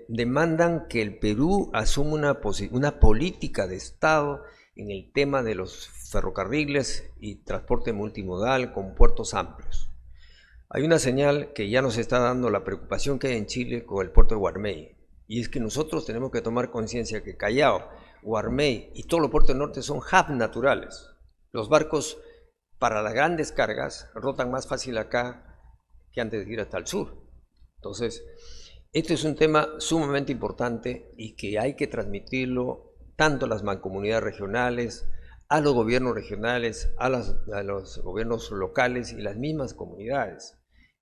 demandan que el Perú asuma una política de Estado en el tema de los ferrocarriles y transporte multimodal con puertos amplios. Hay una señal que ya nos está dando la preocupación que hay en Chile con el puerto de Guarmey, y es que nosotros tenemos que tomar conciencia que Callao, Guarmey y todos los puertos del norte son hubs naturales. Los barcos para las grandes cargas rotan más fácil acá que antes de ir hasta el sur. Entonces, este es un tema sumamente importante y que hay que transmitirlo tanto a las mancomunidades regionales, a los gobiernos regionales, a los gobiernos locales y las mismas comunidades.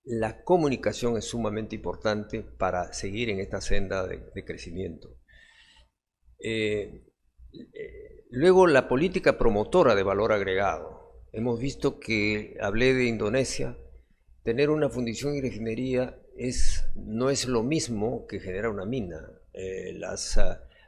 La comunicación es sumamente importante para seguir en esta senda de crecimiento. Luego, la política promotora de valor agregado. Hemos visto que hablé de Indonesia, tener una fundición y refinería no es lo mismo que generar una mina. Las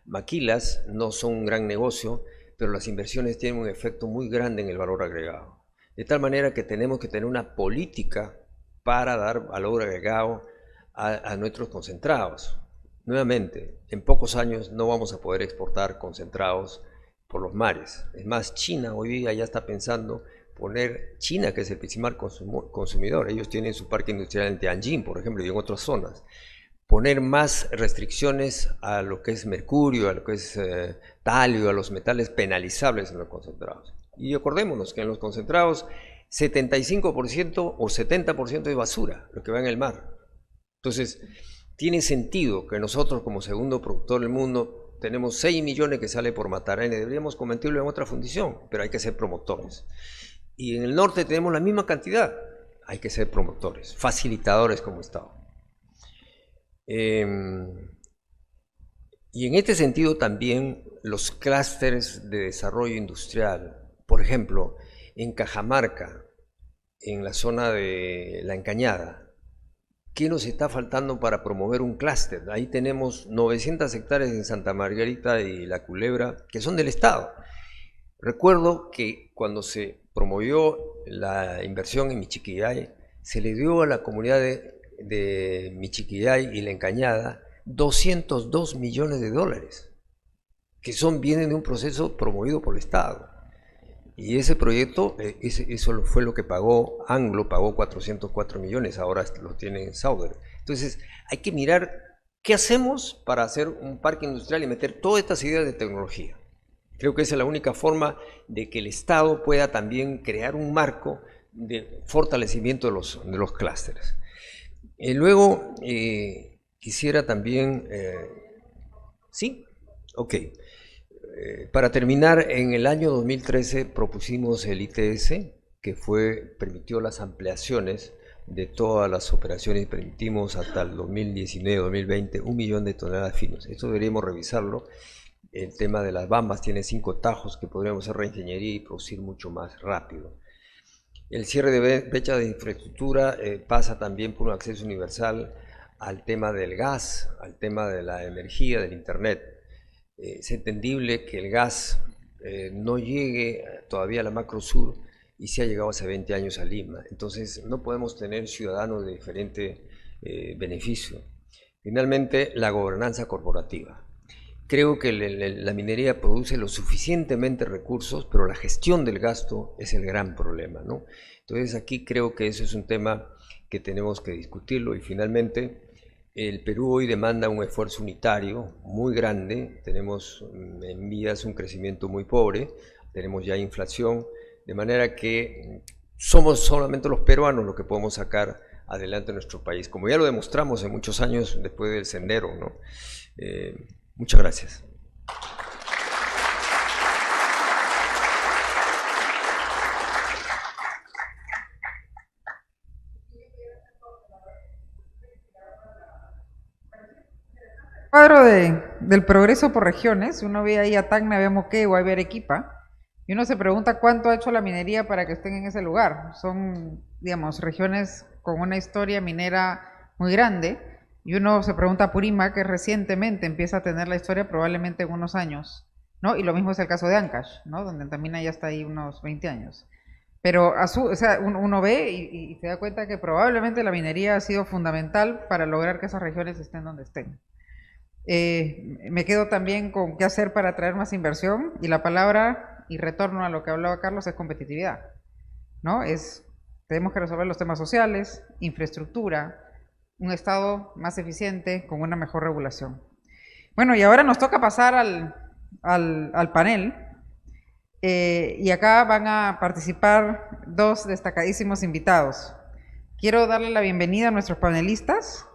maquilas no son un gran negocio, pero las inversiones tienen un efecto muy grande en el valor agregado. De tal manera que tenemos que tener una política para dar valor agregado a nuestros concentrados. Nuevamente, en pocos años no vamos a poder exportar concentrados por los mares. Es más, China hoy día ya está pensando China, que es el principal consumidor, ellos tienen su parque industrial en Tianjin, por ejemplo, y en otras zonas, poner más restricciones a lo que es mercurio, a lo que es talio, a los metales penalizables en los concentrados. Y acordémonos que en los concentrados 75% o 70% es basura, lo que va en el mar. Entonces, tiene sentido que nosotros como segundo productor del mundo tenemos 6 millones que sale por Matarene, deberíamos convertirlo en otra fundición, pero hay que ser promotores. Y en el norte tenemos la misma cantidad, hay que ser promotores, facilitadores como Estado. Y en este sentido también los clústeres de desarrollo industrial, por ejemplo, en Cajamarca, en la zona de La Encañada, ¿qué nos está faltando para promover un clúster? Ahí tenemos 900 hectáreas en Santa Margarita y La Culebra, que son del Estado. Recuerdo que cuando se promovió la inversión en Michiquillay, se le dio a la comunidad de Michiquillay y La Encañada 202 millones de dólares, que vienen de un proceso promovido por el Estado. Y ese proyecto, eso fue lo que pagó Anglo, pagó 404 millones, ahora lo tiene Sauder. Entonces, hay que mirar qué hacemos para hacer un parque industrial y meter todas estas ideas de tecnología. Creo que esa es la única forma de que el Estado pueda también crear un marco de fortalecimiento de los clústeres. Luego, quisiera también... ¿Sí? Ok. Para terminar, en el año 2013 propusimos el ITS, que permitió las ampliaciones de todas las operaciones, permitimos hasta el 2019-2020 1 millón de toneladas finas. Esto deberíamos revisarlo. El tema de las bambas tiene 5 tajos que podríamos hacer reingeniería y producir mucho más rápido. El cierre de brechas de infraestructura pasa también por un acceso universal al tema del gas, al tema de la energía, del internet. Es entendible que el gas no llegue todavía a la macro sur y se ha llegado hace 20 años a Lima. Entonces no podemos tener ciudadanos de diferente beneficio. Finalmente, la gobernanza corporativa. Creo que la minería produce lo suficientemente recursos, pero la gestión del gasto es el gran problema, ¿no? Entonces aquí creo que eso es un tema que tenemos que discutirlo. Y finalmente, el Perú hoy demanda un esfuerzo unitario muy grande. Tenemos en vías un crecimiento muy pobre, tenemos ya inflación, de manera que somos solamente los peruanos los que podemos sacar adelante nuestro país, como ya lo demostramos en muchos años después del Sendero, ¿no? Muchas gracias. Cuadro del progreso por regiones, uno ve ahí a Tacna, ve a Moquegua, ve a Arequipa, y uno se pregunta cuánto ha hecho la minería para que estén en ese lugar. Son, digamos, regiones con una historia minera muy grande, y uno se pregunta a Purímac, que recientemente empieza a tener la historia, probablemente en unos años, ¿no? Y lo mismo es el caso de Ancash, ¿no? Donde también ya está ahí unos 20 años. Pero o sea, uno ve y se da cuenta que probablemente la minería ha sido fundamental para lograr que esas regiones estén donde estén. Me quedo también con qué hacer para atraer más inversión, y la palabra, y retorno a lo que hablaba Carlos, es competitividad, ¿no? Tenemos que resolver los temas sociales, infraestructura, un Estado más eficiente con una mejor regulación. Bueno, y ahora nos toca pasar al panel, y acá van a participar 2 destacadísimos invitados. Quiero darle la bienvenida a nuestros panelistas.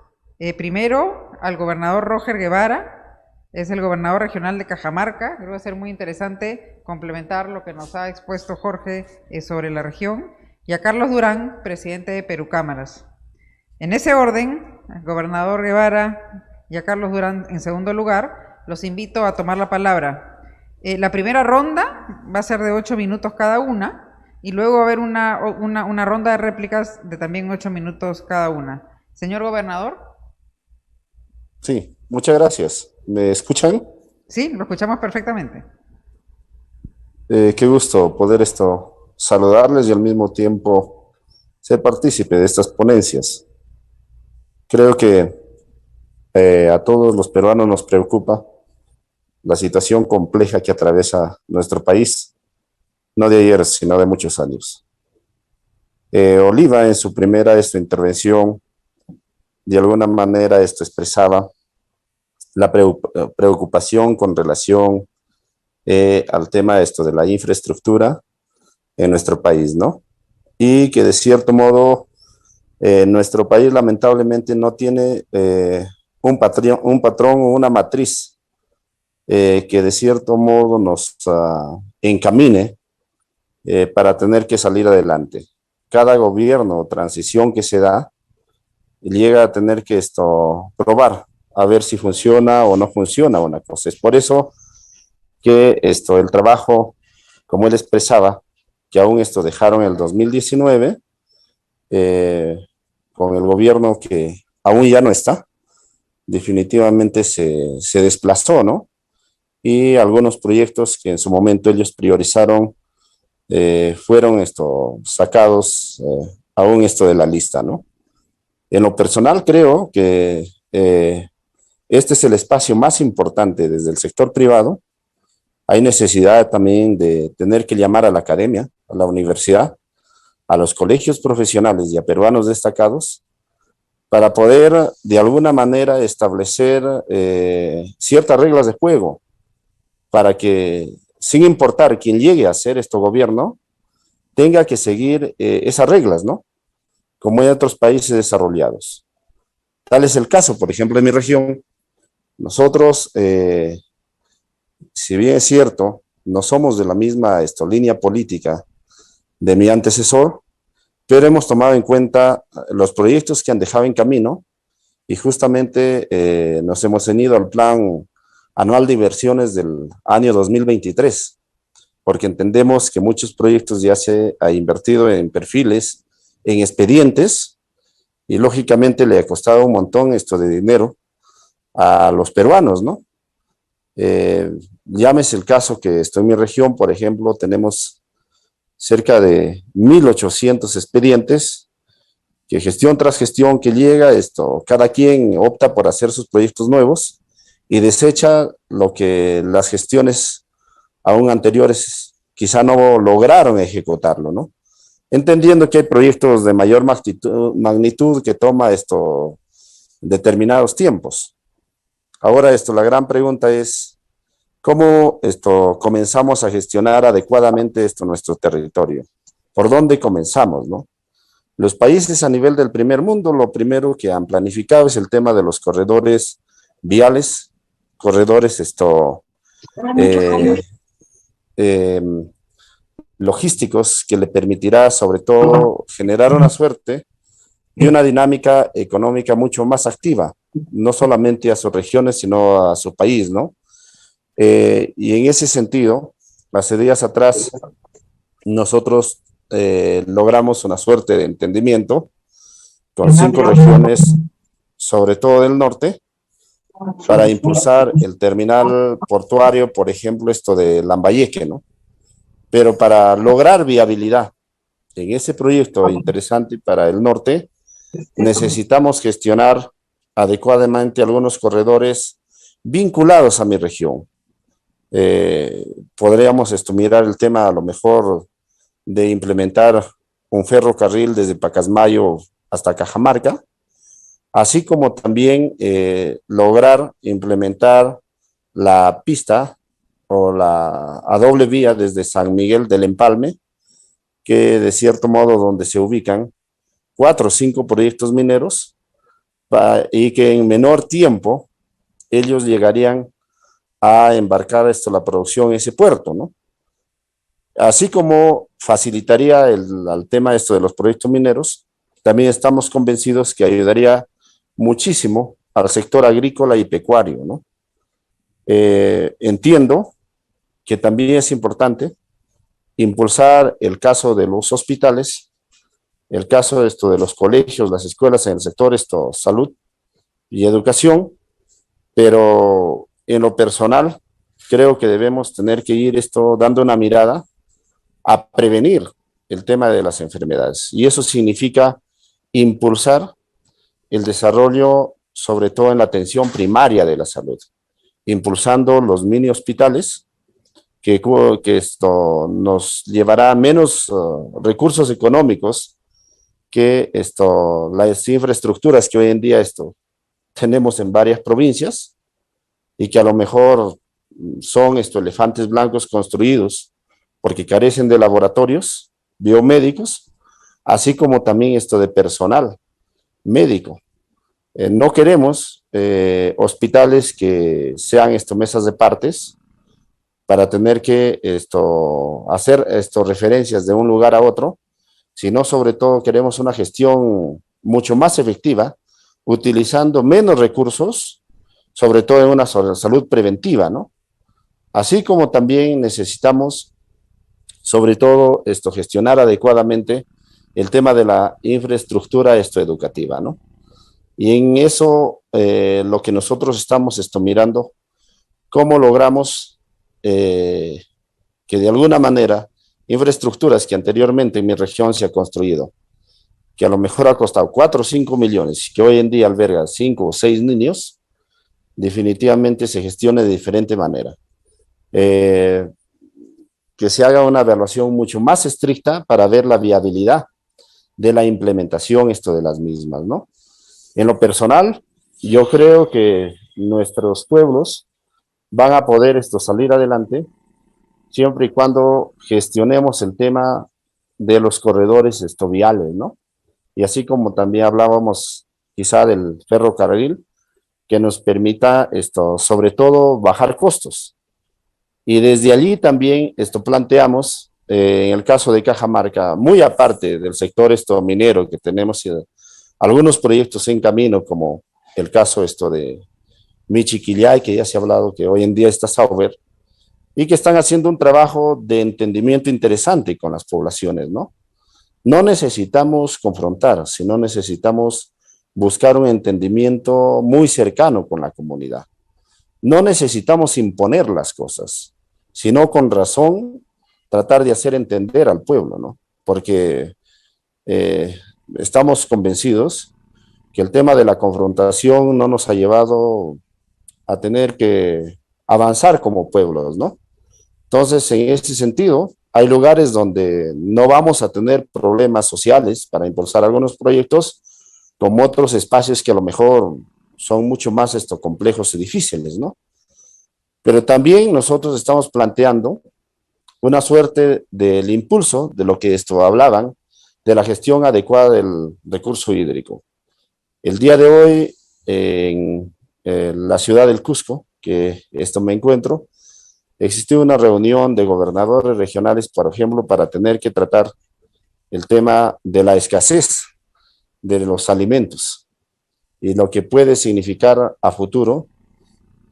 Primero, al gobernador Roger Guevara, es el gobernador regional de Cajamarca. Creo que va a ser muy interesante complementar lo que nos ha expuesto Jorge sobre la región. Y a Carlos Durán, presidente de Perucámaras. En ese orden, al gobernador Guevara y a Carlos Durán en segundo lugar, los invito a tomar la palabra. La primera ronda va a ser de 8 minutos cada una, y luego va a haber una ronda de réplicas de también 8 minutos cada una. Señor gobernador. Sí, muchas gracias. ¿Me escuchan? Sí, lo escuchamos perfectamente. Qué gusto poder saludarles y al mismo tiempo ser partícipe de estas ponencias. Creo que a todos los peruanos nos preocupa la situación compleja que atraviesa nuestro país, no de ayer, sino de muchos años. Oliva, en su primera intervención, de alguna manera expresaba la preocupación con relación al tema de la infraestructura en nuestro país, ¿no? Y que de cierto modo nuestro país lamentablemente no tiene un patrón o una matriz que de cierto modo nos encamine para tener que salir adelante. Cada gobierno o transición que se da llega a tener que probar a ver si funciona o no funciona una cosa. Es por eso que el trabajo, como él expresaba, que aún dejaron el 2019, con el gobierno que aún ya no está, definitivamente se desplazó, ¿no? Y algunos proyectos que en su momento ellos priorizaron fueron sacados aún de la lista, ¿no? En lo personal creo que este es el espacio más importante desde el sector privado. Hay necesidad también de tener que llamar a la academia, a la universidad, a los colegios profesionales y a peruanos destacados para poder de alguna manera establecer ciertas reglas de juego para que, sin importar quién llegue a ser gobierno, tenga que seguir esas reglas, ¿no? Como en otros países desarrollados. Tal es el caso, por ejemplo, en mi región. Nosotros, si bien es cierto, no somos de la misma línea política de mi antecesor, pero hemos tomado en cuenta los proyectos que han dejado en camino y justamente nos hemos unido al plan anual de inversiones del año 2023, porque entendemos que muchos proyectos ya se ha invertido en perfiles, en expedientes, y lógicamente le ha costado un montón de dinero a los peruanos, ¿no? Llámese el caso que estoy en mi región, por ejemplo, tenemos cerca de 1.800 expedientes que gestión tras gestión que llega, cada quien opta por hacer sus proyectos nuevos y desecha lo que las gestiones aún anteriores quizá no lograron ejecutarlo, ¿no? Entendiendo que hay proyectos de mayor magnitud que toma determinados tiempos. Ahora la gran pregunta es, ¿cómo comenzamos a gestionar adecuadamente nuestro territorio? ¿Por dónde comenzamos, no? Los países a nivel del primer mundo, lo primero que han planificado es el tema de los corredores viales, corredores eh, logísticos que le permitirá sobre todo generar una suerte y una dinámica económica mucho más activa, no solamente a sus regiones, sino a su país, ¿no? Y en ese sentido, hace días atrás, nosotros logramos una suerte de entendimiento con 5 regiones, sobre todo del norte, para impulsar el terminal portuario, por ejemplo, de Lambayeque, ¿no? Pero para lograr viabilidad en ese proyecto interesante para el norte, necesitamos gestionar adecuadamente algunos corredores vinculados a mi región. Podríamos mirar el tema a lo mejor de implementar un ferrocarril desde Pacasmayo hasta Cajamarca, así como también lograr implementar la pista o a doble vía desde San Miguel del Empalme, que de cierto modo donde se ubican 4 o 5 proyectos mineros y que en menor tiempo ellos llegarían a embarcar la producción en ese puerto, ¿no? Así como facilitaría al tema de los proyectos mineros, también estamos convencidos que ayudaría muchísimo al sector agrícola y pecuario, ¿no? Entiendo que también es importante impulsar el caso de los hospitales, el caso de los colegios, las escuelas en el sector salud y educación, pero en lo personal creo que debemos tener que ir dando una mirada a prevenir el tema de las enfermedades. Y eso significa impulsar el desarrollo, sobre todo en la atención primaria de la salud, impulsando los mini hospitales, que esto nos llevará a menos recursos económicos que las infraestructuras que hoy en día tenemos en varias provincias y que a lo mejor son elefantes blancos construidos porque carecen de laboratorios biomédicos, así como también de personal médico. No queremos hospitales que sean mesas de partes para tener que hacer referencias de un lugar a otro, sino sobre todo queremos una gestión mucho más efectiva, utilizando menos recursos, sobre todo en una salud preventiva, ¿no? Así como también necesitamos, sobre todo, gestionar adecuadamente el tema de la infraestructura educativa, ¿no? Y en eso, lo que nosotros estamos mirando, cómo logramos que de alguna manera infraestructuras que anteriormente en mi región se ha construido, que a lo mejor ha costado 4 o 5 millones, que hoy en día alberga 5 o 6 niños, definitivamente se gestione de diferente manera. Que se haga una evaluación mucho más estricta para ver la viabilidad de la implementación de las mismas, ¿no? En lo personal, yo creo que nuestros pueblos van a poder salir adelante siempre y cuando gestionemos el tema de los corredores viales, ¿no? Y así como también hablábamos quizá del ferrocarril, que nos permita sobre todo bajar costos. Y desde allí también planteamos, en el caso de Cajamarca, muy aparte del sector minero que tenemos algunos proyectos en camino, como el caso de Michiquillay, que ya se ha hablado que hoy en día está Sauber, y que están haciendo un trabajo de entendimiento interesante con las poblaciones, ¿no? No necesitamos confrontar, sino necesitamos buscar un entendimiento muy cercano con la comunidad. No necesitamos imponer las cosas, sino con razón tratar de hacer entender al pueblo, ¿no? Porque estamos convencidos que el tema de la confrontación no nos ha llevado a tener que avanzar como pueblos, ¿no? Entonces, en este sentido, hay lugares donde no vamos a tener problemas sociales para impulsar algunos proyectos, como otros espacios que a lo mejor son mucho más complejos y difíciles, ¿no? Pero también nosotros estamos planteando una suerte del impulso de lo que hablaban, de la gestión adecuada del recurso hídrico. El día de hoy, en la ciudad del Cusco, que me encuentro, existió una reunión de gobernadores regionales, por ejemplo, para tener que tratar el tema de la escasez de los alimentos y lo que puede significar a futuro,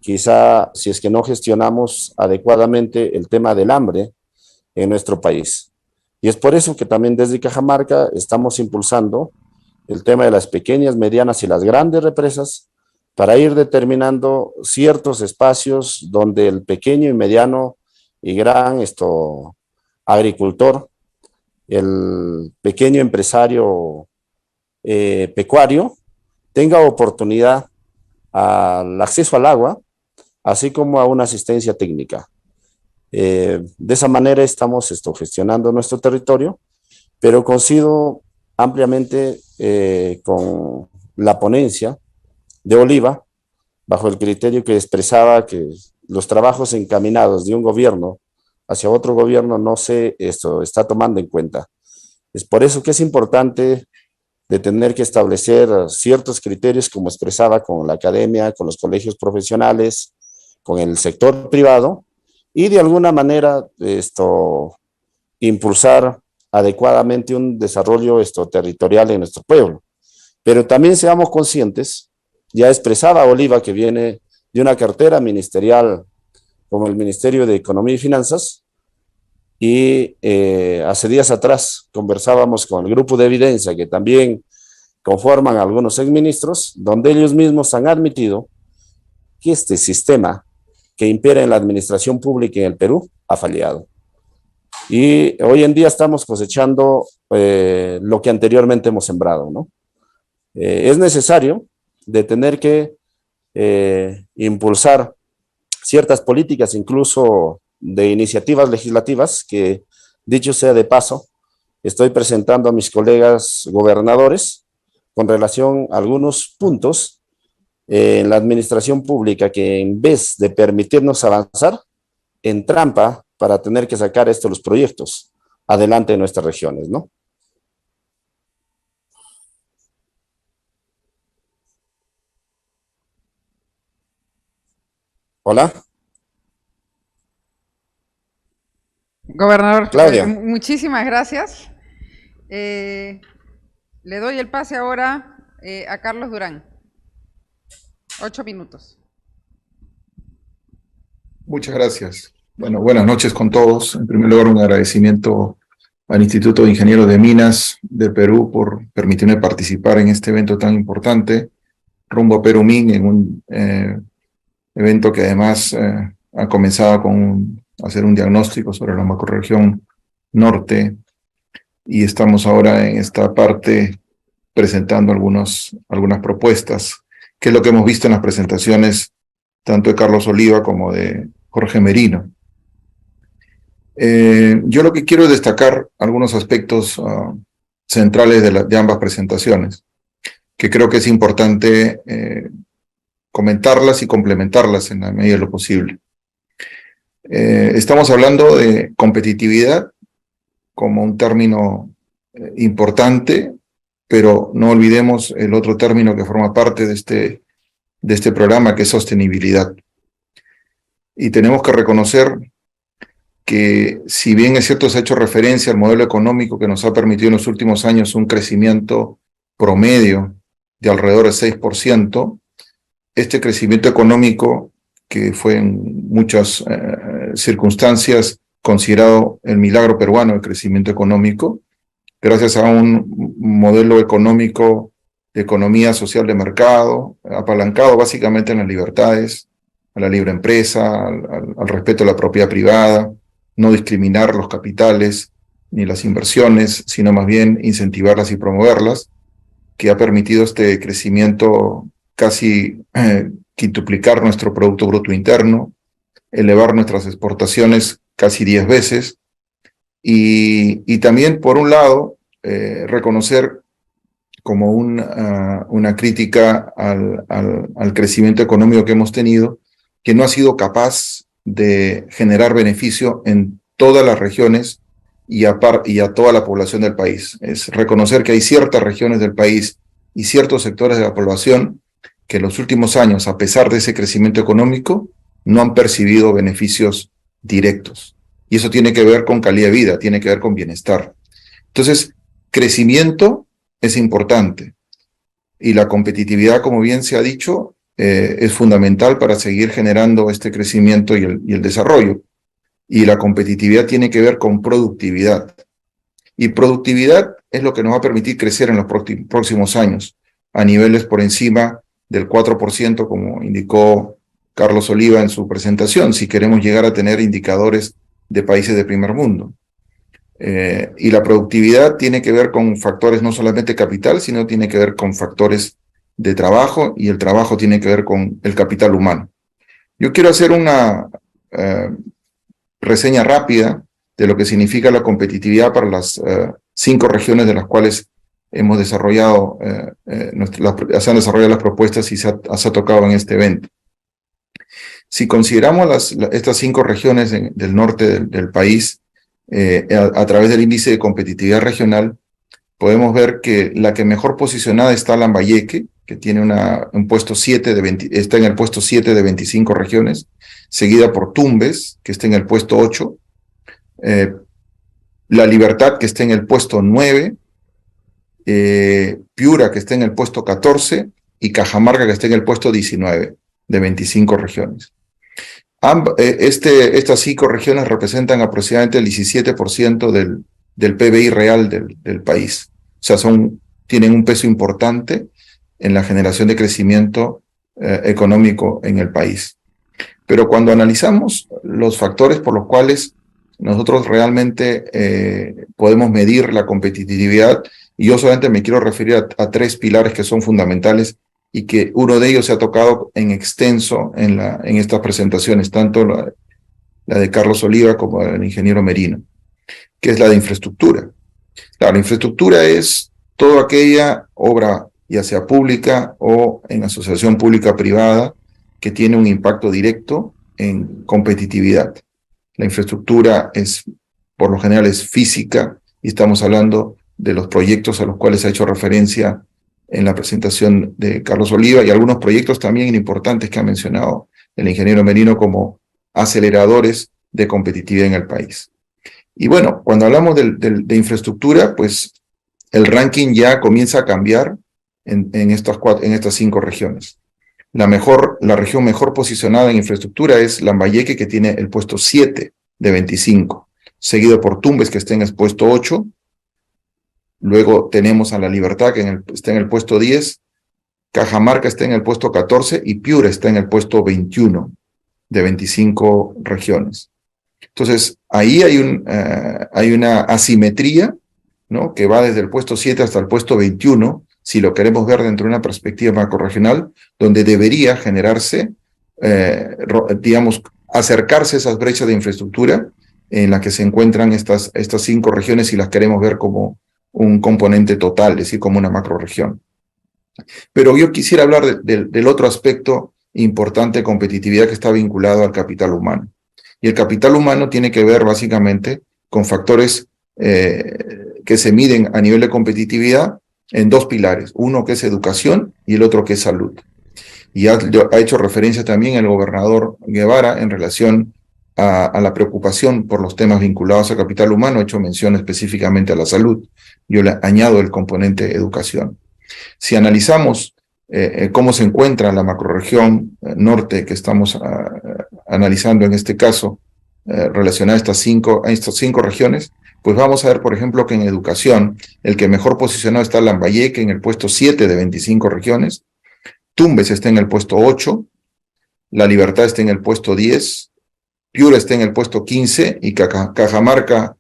quizá si es que no gestionamos adecuadamente el tema del hambre en nuestro país. Y es por eso que también desde Cajamarca estamos impulsando el tema de las pequeñas, medianas y las grandes represas para ir determinando ciertos espacios donde el pequeño y mediano y gran agricultor, el pequeño empresario pecuario, tenga oportunidad al acceso al agua, así como a una asistencia técnica. De esa manera estamos gestionando nuestro territorio, pero coincido ampliamente con la ponencia de Oliva, bajo el criterio que expresaba que los trabajos encaminados de un gobierno hacia otro gobierno no se está tomando en cuenta. Es por eso que es importante de tener que establecer ciertos criterios, como expresaba con la academia, con los colegios profesionales, con el sector privado, y de alguna manera impulsar adecuadamente un desarrollo territorial en nuestro pueblo. Pero también seamos conscientes, ya expresaba Oliva que viene de una cartera ministerial como el Ministerio de Economía y Finanzas, Y hace días atrás conversábamos con el grupo de evidencia que también conforman algunos exministros, donde ellos mismos han admitido que este sistema que impera en la administración pública en el Perú ha fallado. Y hoy en día estamos cosechando lo que anteriormente hemos sembrado, ¿no? Es necesario de tener que impulsar ciertas políticas, incluso de iniciativas legislativas, que dicho sea de paso, estoy presentando a mis colegas gobernadores con relación a algunos puntos en la administración pública que en vez de permitirnos avanzar, entrampa para tener que sacar los proyectos adelante en nuestras regiones, ¿no? Hola, Gobernador, Claudia. muchísimas gracias. Le doy el pase ahora a Carlos Durán. 8 minutos. Muchas gracias. Bueno, buenas noches con todos. En primer lugar, un agradecimiento al Instituto de Ingenieros de Minas del Perú por permitirme participar en este evento tan importante, rumbo a Perumín, en un evento que además ha comenzado con hacer un diagnóstico sobre la macrorregión norte, y estamos ahora en esta parte presentando algunas propuestas, que es lo que hemos visto en las presentaciones tanto de Carlos Oliva como de Jorge Merino. Yo lo que quiero es destacar algunos aspectos centrales de ambas presentaciones, que creo que es importante comentarlas y complementarlas en la medida de lo posible. Estamos hablando de competitividad como un término importante, pero no olvidemos el otro término que forma parte de este programa, que es sostenibilidad. Y tenemos que reconocer que, si bien es cierto, se ha hecho referencia al modelo económico que nos ha permitido en los últimos años un crecimiento promedio de alrededor del 6%, este crecimiento económico, que fue en muchas circunstancias considerado el milagro peruano, el crecimiento económico, gracias a un modelo económico de economía social de mercado, apalancado básicamente en las libertades, a la libre empresa, al respeto a la propiedad privada, no discriminar los capitales ni las inversiones, sino más bien incentivarlas y promoverlas, que ha permitido este crecimiento casi quintuplicar nuestro Producto Bruto Interno, elevar nuestras exportaciones casi 10 veces, y también, por un lado, reconocer como una crítica al crecimiento económico que hemos tenido, que no ha sido capaz de generar beneficio en todas las regiones y a toda la población del país. Es reconocer que hay ciertas regiones del país y ciertos sectores de la población que en los últimos años, a pesar de ese crecimiento económico, no han percibido beneficios directos. Y eso tiene que ver con calidad de vida, tiene que ver con bienestar. Entonces, crecimiento es importante, y la competitividad, como bien se ha dicho, es fundamental para seguir generando este crecimiento y el desarrollo. Y la competitividad tiene que ver con productividad. Y productividad es lo que nos va a permitir crecer en los próximos años a niveles por encima del 4%, como indicó Carlos Oliva en su presentación, si queremos llegar a tener indicadores de países de primer mundo. Y la productividad tiene que ver con factores no solamente capital, sino tiene que ver con factores de trabajo, y el trabajo tiene que ver con el capital humano. Yo quiero hacer una reseña rápida de lo que significa la competitividad para las 5 regiones de las cuales hemos desarrollado, se han desarrollado las propuestas y se ha tocado en este evento. Si consideramos estas 5 regiones del norte del país, a través del índice de competitividad regional, podemos ver que la que mejor posicionada está Lambayeque, que tiene un puesto 7 está en el puesto 7 de 25 regiones, seguida por Tumbes, que está en el puesto 8, La Libertad, que está en el puesto 9, Piura, que está en el puesto 14, y Cajamarca, que está en el puesto 19 de 25 regiones. Estas 5 regiones representan aproximadamente el 17% del PBI real del país. O sea, tienen un peso importante en la generación de crecimiento económico en el país. Pero cuando analizamos los factores por los cuales nosotros realmente podemos medir la competitividad, y yo solamente me quiero referir a 3 pilares que son fundamentales y que uno de ellos se ha tocado en extenso en estas presentaciones, tanto la de Carlos Oliva como la del ingeniero Merino, que es la de infraestructura. La infraestructura es toda aquella obra, ya sea pública o en asociación pública-privada, que tiene un impacto directo en competitividad. La infraestructura por lo general es física, y estamos hablando de los proyectos a los cuales se ha hecho referencia en la presentación de Carlos Oliva, y algunos proyectos también importantes que ha mencionado el ingeniero Merino como aceleradores de competitividad en el país. Y bueno, cuando hablamos de infraestructura, pues el ranking ya comienza a cambiar en estas 5 regiones. La región mejor posicionada en infraestructura es Lambayeque, que tiene el puesto 7 de 25, seguido por Tumbes, que está en el puesto 8. Luego tenemos a La Libertad, que está en el puesto 10, Cajamarca está en el puesto 14 y Piura está en el puesto 21 de 25 regiones. Entonces, ahí hay una asimetría, ¿no?, que va desde el puesto 7 hasta el puesto 21, si lo queremos ver dentro de una perspectiva macrorregional, donde debería generarse, acercarse a esas brechas de infraestructura en las que se encuentran estas 5 regiones, si las queremos ver como un componente total, es decir, como una macrorregión. Pero yo quisiera hablar del otro aspecto importante de competitividad que está vinculado al capital humano. Y el capital humano tiene que ver básicamente con factores que se miden a nivel de competitividad en 2 pilares, uno que es educación y el otro que es salud. Y ha hecho referencia también el gobernador Guevara en relación a la preocupación por los temas vinculados al capital humano, ha hecho mención específicamente a la salud. Yo le añado el componente educación. Si analizamos cómo se encuentra la macrorregión norte que estamos analizando en este caso, relacionada a estas 5 regiones, pues vamos a ver, por ejemplo, que en educación, el que mejor posicionado está Lambayeque en el puesto 7 de 25 regiones, Tumbes está en el puesto 8, La Libertad está en el puesto 10, Piura está en el puesto 15 y Cajamarca,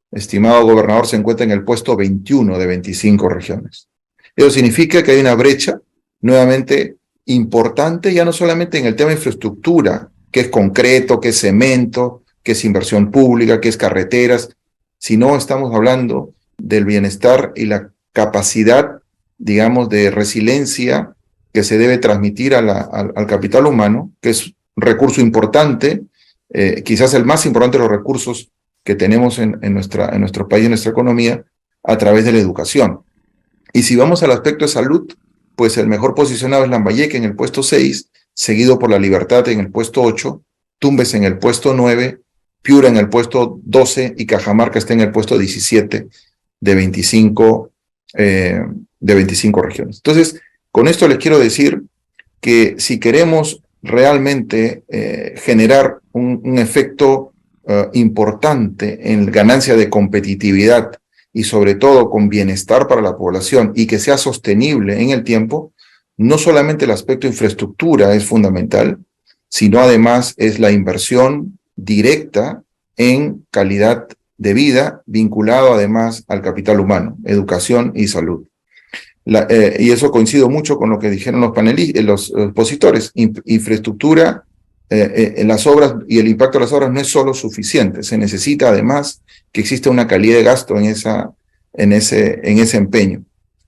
estimado gobernador, se encuentra en el puesto 21 de 25 regiones. Eso significa que hay una brecha nuevamente importante, ya no solamente en el tema de infraestructura, que es concreto, que es cemento, que es inversión pública, que es carreteras, sino estamos hablando del bienestar y la capacidad, digamos, de resiliencia que se debe transmitir al capital humano, que es un recurso importante, quizás el más importante de los recursos que tenemos en nuestro país, en nuestra economía, a través de la educación. Y si vamos al aspecto de salud, pues el mejor posicionado es Lambayeque en el puesto 6, seguido por La Libertad en el puesto 8, Tumbes en el puesto 9, Piura en el puesto 12 y Cajamarca está en el puesto 17 de 25 regiones. Entonces, con esto les quiero decir que si queremos realmente generar un efecto importante en ganancia de competitividad y sobre todo con bienestar para la población y que sea sostenible en el tiempo, no solamente el aspecto infraestructura es fundamental, sino además es la inversión directa en calidad de vida, vinculado además al capital humano, educación y salud. Y eso coincido mucho con lo que dijeron los expositores. Infraestructura en las obras y el impacto de las obras no es solo suficiente, se necesita además que exista una calidad de gasto en ese empeño.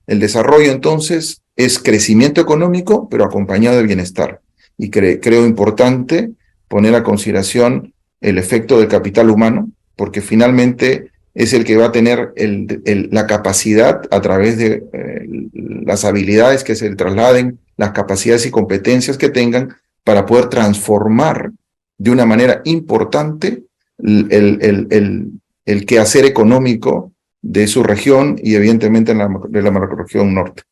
El desarrollo entonces es crecimiento económico, pero acompañado de bienestar. Y creo importante poner a consideración el efecto del capital humano, porque finalmente es el que va a tener la capacidad a través de las habilidades que se le trasladen, las capacidades y competencias que tengan para poder transformar de una manera importante el quehacer económico de su región y evidentemente de la macrorregión norte.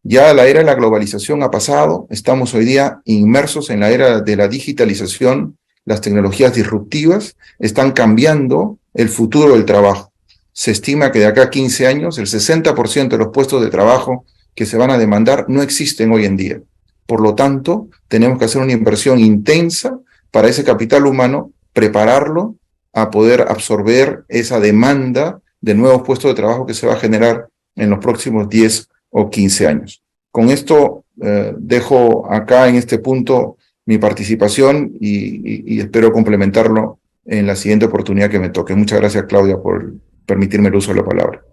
Ya la era de la globalización ha pasado, estamos hoy día inmersos en la era de la digitalización, las tecnologías disruptivas están cambiando el futuro del trabajo. Se estima que de acá a 15 años el 60% de los puestos de trabajo que se van a demandar no existen hoy en día. Por lo tanto, tenemos que hacer una inversión intensa para ese capital humano, prepararlo a poder absorber esa demanda de nuevos puestos de trabajo que se va a generar en los próximos 10 o 15 años. Con esto dejo acá en este punto mi participación y espero complementarlo en la siguiente oportunidad que me toque. Muchas gracias, Claudia, por permitirme el uso de la palabra.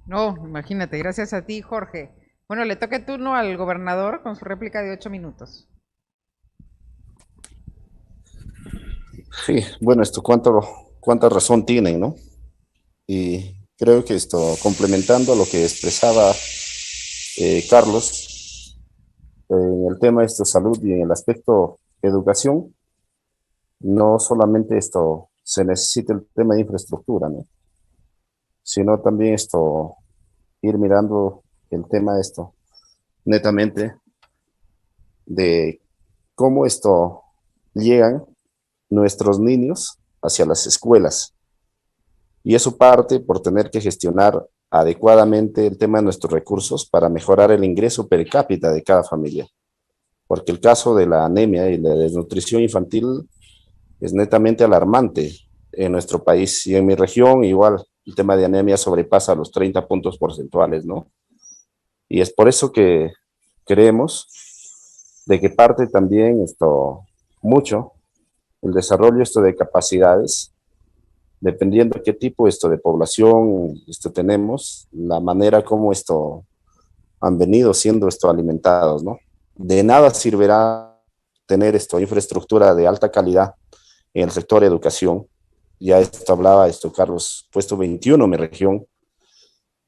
No, imagínate, gracias a ti, Jorge. Bueno, le toca el turno al gobernador con su réplica de 8 minutos. Sí, bueno, cuánta razón tienen, ¿no? Y creo que complementando lo que expresaba Carlos, en el tema de salud y en el aspecto educación, no solamente se necesita el tema de infraestructura, ¿no? Sino también ir mirando el tema netamente de cómo llegan nuestros niños hacia las escuelas. Y eso parte por tener que gestionar adecuadamente el tema de nuestros recursos para mejorar el ingreso per cápita de cada familia. Porque el caso de la anemia y la desnutrición infantil es netamente alarmante en nuestro país y en mi región igual el tema de anemia sobrepasa los 30 puntos porcentuales, ¿no? Y es por eso que creemos de que parte también mucho el desarrollo de capacidades, dependiendo de qué tipo de población tenemos, la manera como han venido siendo alimentados, ¿no? De nada servirá tener infraestructura de alta calidad en el sector de educación. Ya hablaba Carlos, puesto 21 en mi región.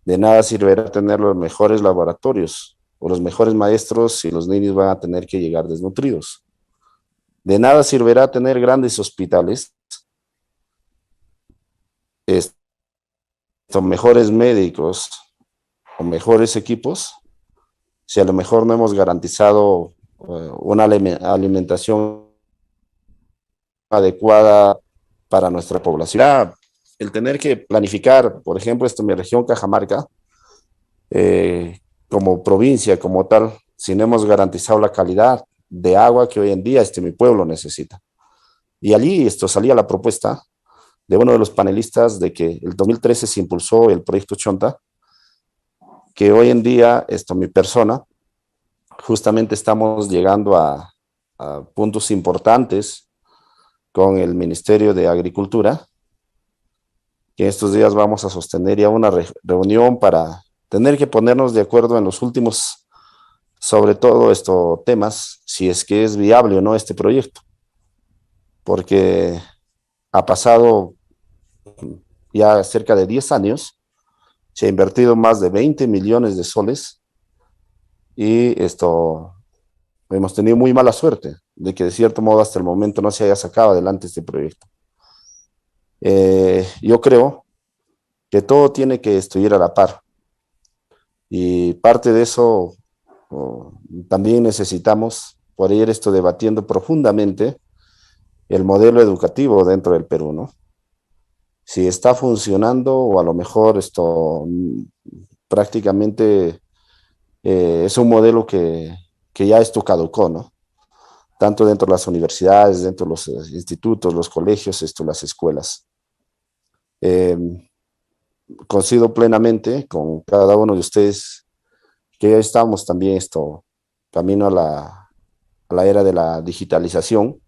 De nada servirá tener los mejores laboratorios o los mejores maestros si los niños van a tener que llegar desnutridos. De nada servirá tener grandes hospitales, mejores médicos o mejores equipos, si a lo mejor no hemos garantizado una alimentación adecuada para nuestra población. El tener que planificar, por ejemplo, mi región Cajamarca, como provincia, como tal, si no hemos garantizado la calidad de agua que hoy en día mi pueblo necesita. Y allí salía la propuesta de uno de los panelistas de que el 2013 se impulsó el proyecto Chonta, que hoy en día mi persona, justamente estamos llegando a puntos importantes con el Ministerio de Agricultura, que estos días vamos a sostener ya una reunión para tener que ponernos de acuerdo en los últimos, sobre todo estos temas, si es que es viable o no este proyecto, porque ha pasado ya cerca de 10 años, se ha invertido más de 20 millones de soles y hemos tenido muy mala suerte de que de cierto modo hasta el momento no se haya sacado adelante este proyecto. Yo creo que todo tiene que ir a la par y parte de eso también necesitamos por ir debatiendo profundamente el modelo educativo dentro del Perú, ¿no? Si está funcionando o a lo mejor prácticamente es un modelo que ya caducó, ¿no? Tanto dentro de las universidades, dentro de los institutos, los colegios, las escuelas. Coincido plenamente con cada uno de ustedes que ya estamos también camino a la era de la digitalización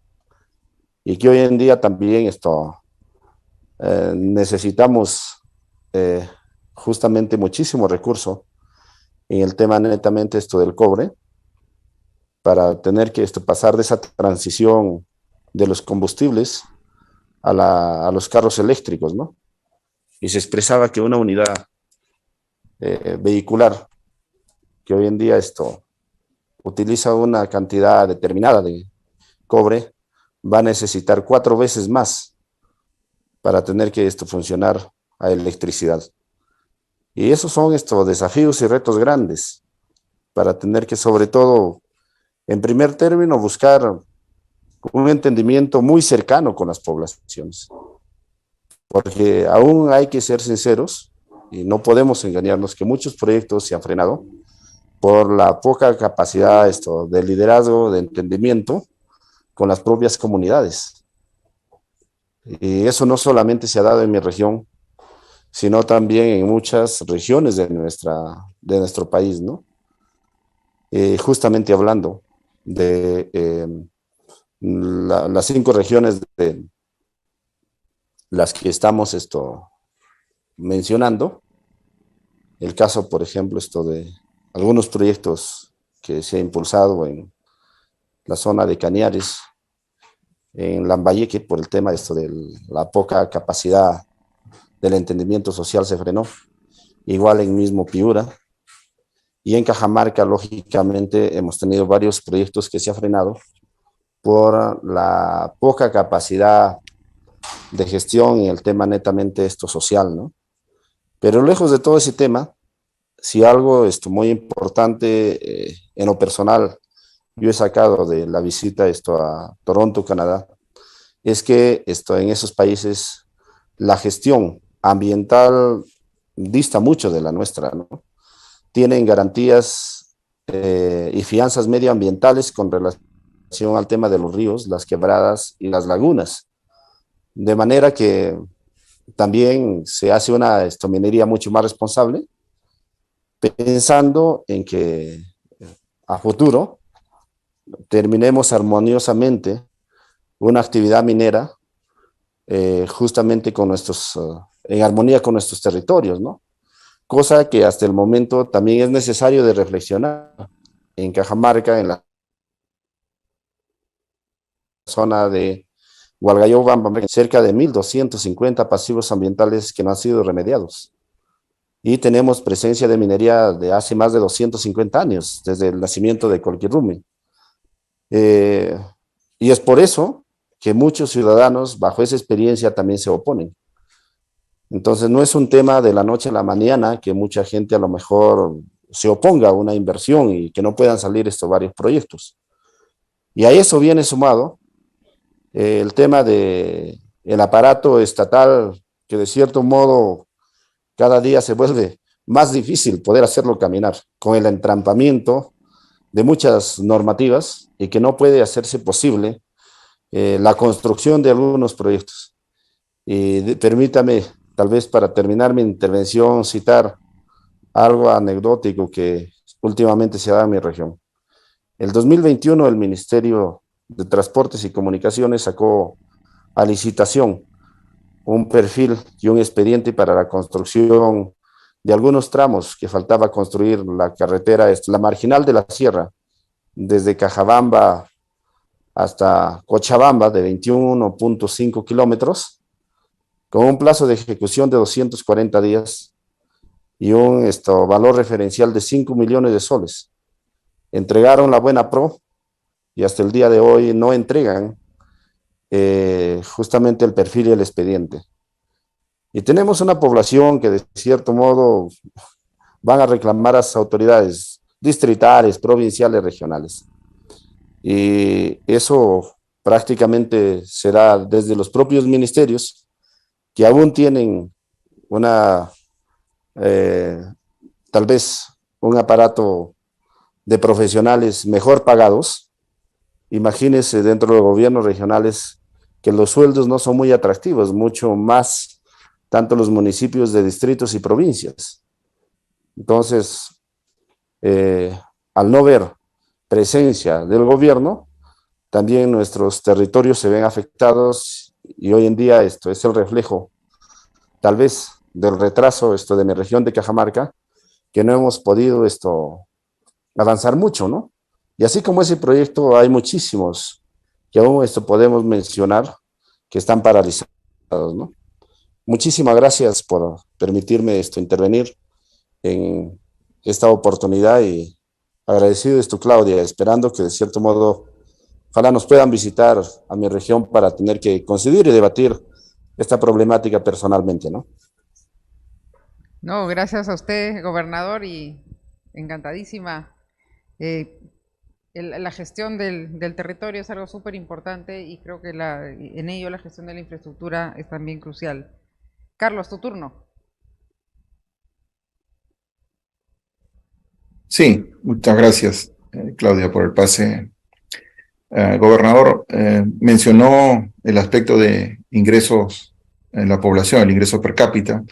y que hoy en día también necesitamos justamente muchísimo recurso en el tema netamente del cobre para tener que pasar de esa transición de los combustibles a los carros eléctricos, ¿no? Y se expresaba que una unidad vehicular que hoy en día utiliza una cantidad determinada de cobre va a necesitar 4 veces más para tener que funcionar a electricidad. Y esos son desafíos y retos grandes para tener que, sobre todo, en primer término, buscar un entendimiento muy cercano con las poblaciones, porque aún hay que ser sinceros y no podemos engañarnos que muchos proyectos se han frenado por la poca capacidad de liderazgo, de entendimiento con las propias comunidades. Y eso no solamente se ha dado en mi región, sino también en muchas regiones de nuestro país, ¿no? Justamente hablando de las 5 regiones de las que estamos mencionando, el caso, por ejemplo, de algunos proyectos que se ha impulsado en la zona de Cañares, en Lambayeque, por el tema de la poca capacidad del entendimiento social se frenó, igual en mismo Piura, y en Cajamarca, lógicamente, hemos tenido varios proyectos que se han frenado por la poca capacidad de gestión y el tema netamente social, ¿no? Pero lejos de todo ese tema, si algo muy importante en lo personal yo he sacado de la visita a Toronto, Canadá, es que en esos países la gestión ambiental dista mucho de la nuestra, ¿no? Tienen garantías y fianzas medioambientales con relación al tema de los ríos, las quebradas y las lagunas. De manera que también se hace una minería mucho más responsable, pensando en que a futuro terminemos armoniosamente una actividad minera justamente en armonía con nuestros territorios, ¿no? Cosa que hasta el momento también es necesario de reflexionar. En Cajamarca, en la zona de Hualgayoba, cerca de 1.250 pasivos ambientales que no han sido remediados. Y tenemos presencia de minería de hace más de 250 años, desde el nacimiento de Colquirrumi. Y es por eso que muchos ciudadanos, bajo esa experiencia, también se oponen. Entonces, no es un tema de la noche a la mañana que mucha gente a lo mejor se oponga a una inversión y que no puedan salir estos varios proyectos. Y a eso viene sumado el tema del aparato estatal, que de cierto modo cada día se vuelve más difícil poder hacerlo caminar, con el entrampamiento de muchas normativas y que no puede hacerse posible la construcción de algunos proyectos. Y permítame, tal vez para terminar mi intervención, citar algo anecdótico que últimamente se ha dado en mi región. El 2021 el Ministerio de Transportes y Comunicaciones sacó a licitación un perfil y un expediente para la construcción de algunos tramos que faltaba construir la carretera, la marginal de la sierra, desde Cajabamba hasta Cochabamba, de 21.5 kilómetros, con un plazo de ejecución de 240 días y un valor referencial de 5 millones de soles. Entregaron la buena pro y hasta el día de hoy no entregan justamente el perfil y el expediente. Y tenemos una población que de cierto modo van a reclamar a las autoridades distritales, provinciales, regionales. Y eso prácticamente será desde los propios ministerios que aún tienen tal vez un aparato de profesionales mejor pagados. Imagínense dentro de los gobiernos regionales que los sueldos no son muy atractivos, mucho más tanto los municipios de distritos y provincias. Entonces, al no ver presencia del gobierno, también nuestros territorios se ven afectados y hoy en día esto es el reflejo, tal vez, del retraso de mi región de Cajamarca, que no hemos podido avanzar mucho, ¿no? Y así como ese proyecto, hay muchísimos que aún podemos mencionar que están paralizados, ¿no? Muchísimas gracias por permitirme intervenir en esta oportunidad y agradecido Claudia, esperando que de cierto modo ojalá nos puedan visitar a mi región para tener que coincidir y debatir esta problemática personalmente, ¿no? No, gracias a usted, gobernador, y encantadísima. la gestión del territorio es algo súper importante y creo que en ello la gestión de la infraestructura es también crucial. Carlos, tu turno. Sí, muchas gracias, Claudia, por el pase. Gobernador, mencionó el aspecto de ingresos en la población, el ingreso per cápita,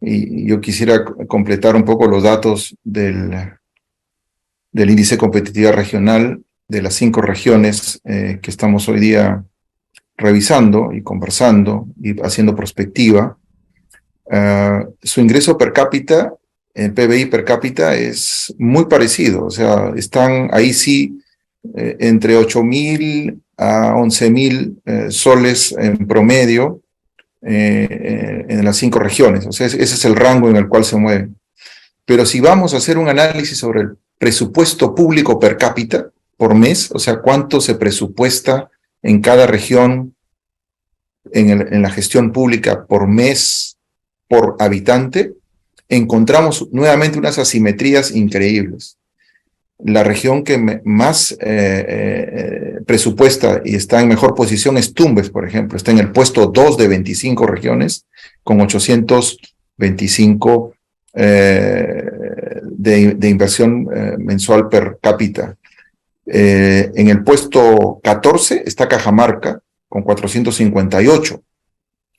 y yo quisiera completar un poco los datos del índice de competitividad regional de las 5 regiones que estamos hoy día revisando y conversando y haciendo prospectiva. Su ingreso per cápita, el PBI per cápita, es muy parecido, o sea, están ahí sí entre 8.000 a 11.000 soles en promedio en las 5 regiones, o sea, ese es el rango en el cual se mueven. Pero si vamos a hacer un análisis sobre el presupuesto público per cápita por mes, o sea, cuánto se presupuesta en cada región en la gestión pública por mes, por habitante, encontramos nuevamente unas asimetrías increíbles. La región que más presupuesta y está en mejor posición es Tumbes, por ejemplo. Está en el puesto 2 de 25 regiones, con 825 de inversión mensual per cápita. En el puesto 14 está Cajamarca, con 458.